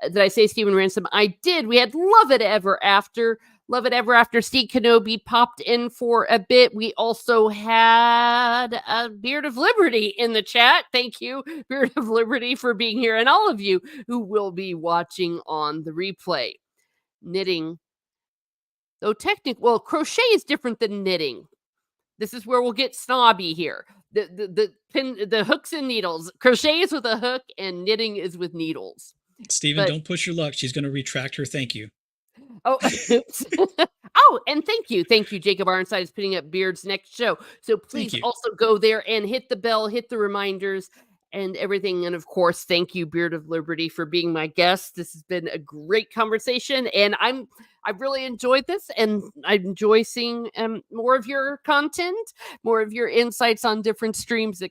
Did I say Stephen Ransom? I did. We had Love It Ever After. Love It Ever After Steve Kenobi popped in for a bit. We also had a Beard of Liberty in the chat. Thank you, Beard of Liberty, for being here, and all of you who will be watching on the replay. Knitting, though well, crochet is different than knitting. This is where we'll get snobby here. The hooks and needles. Crochet is with a hook, and knitting is with needles. Steven, But don't push your luck. She's going to retract her thank you. oh, oops. Oh, and thank you, Jacob Ironside is putting up Beard's next show. So Thank please you. also go there and hit the bell, hit the reminders, and everything. And of course, thank you, Beard of Liberty, for being my guest. This has been a great conversation, and I've really enjoyed this, and I enjoy seeing more of your content, more of your insights on different streams,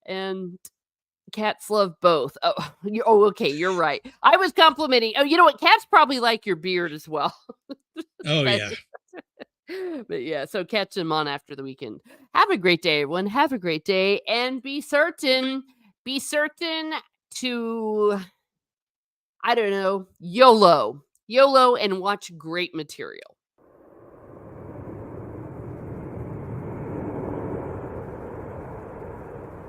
and cats love both. Okay, you're right. I was complimenting. Oh, you know what? Cats probably like your beard as well. Oh, But yeah. but yeah, so catch them on After the Weekend. Have a great day, everyone. Have a great day, and be certain to, I don't know, YOLO, and watch great material.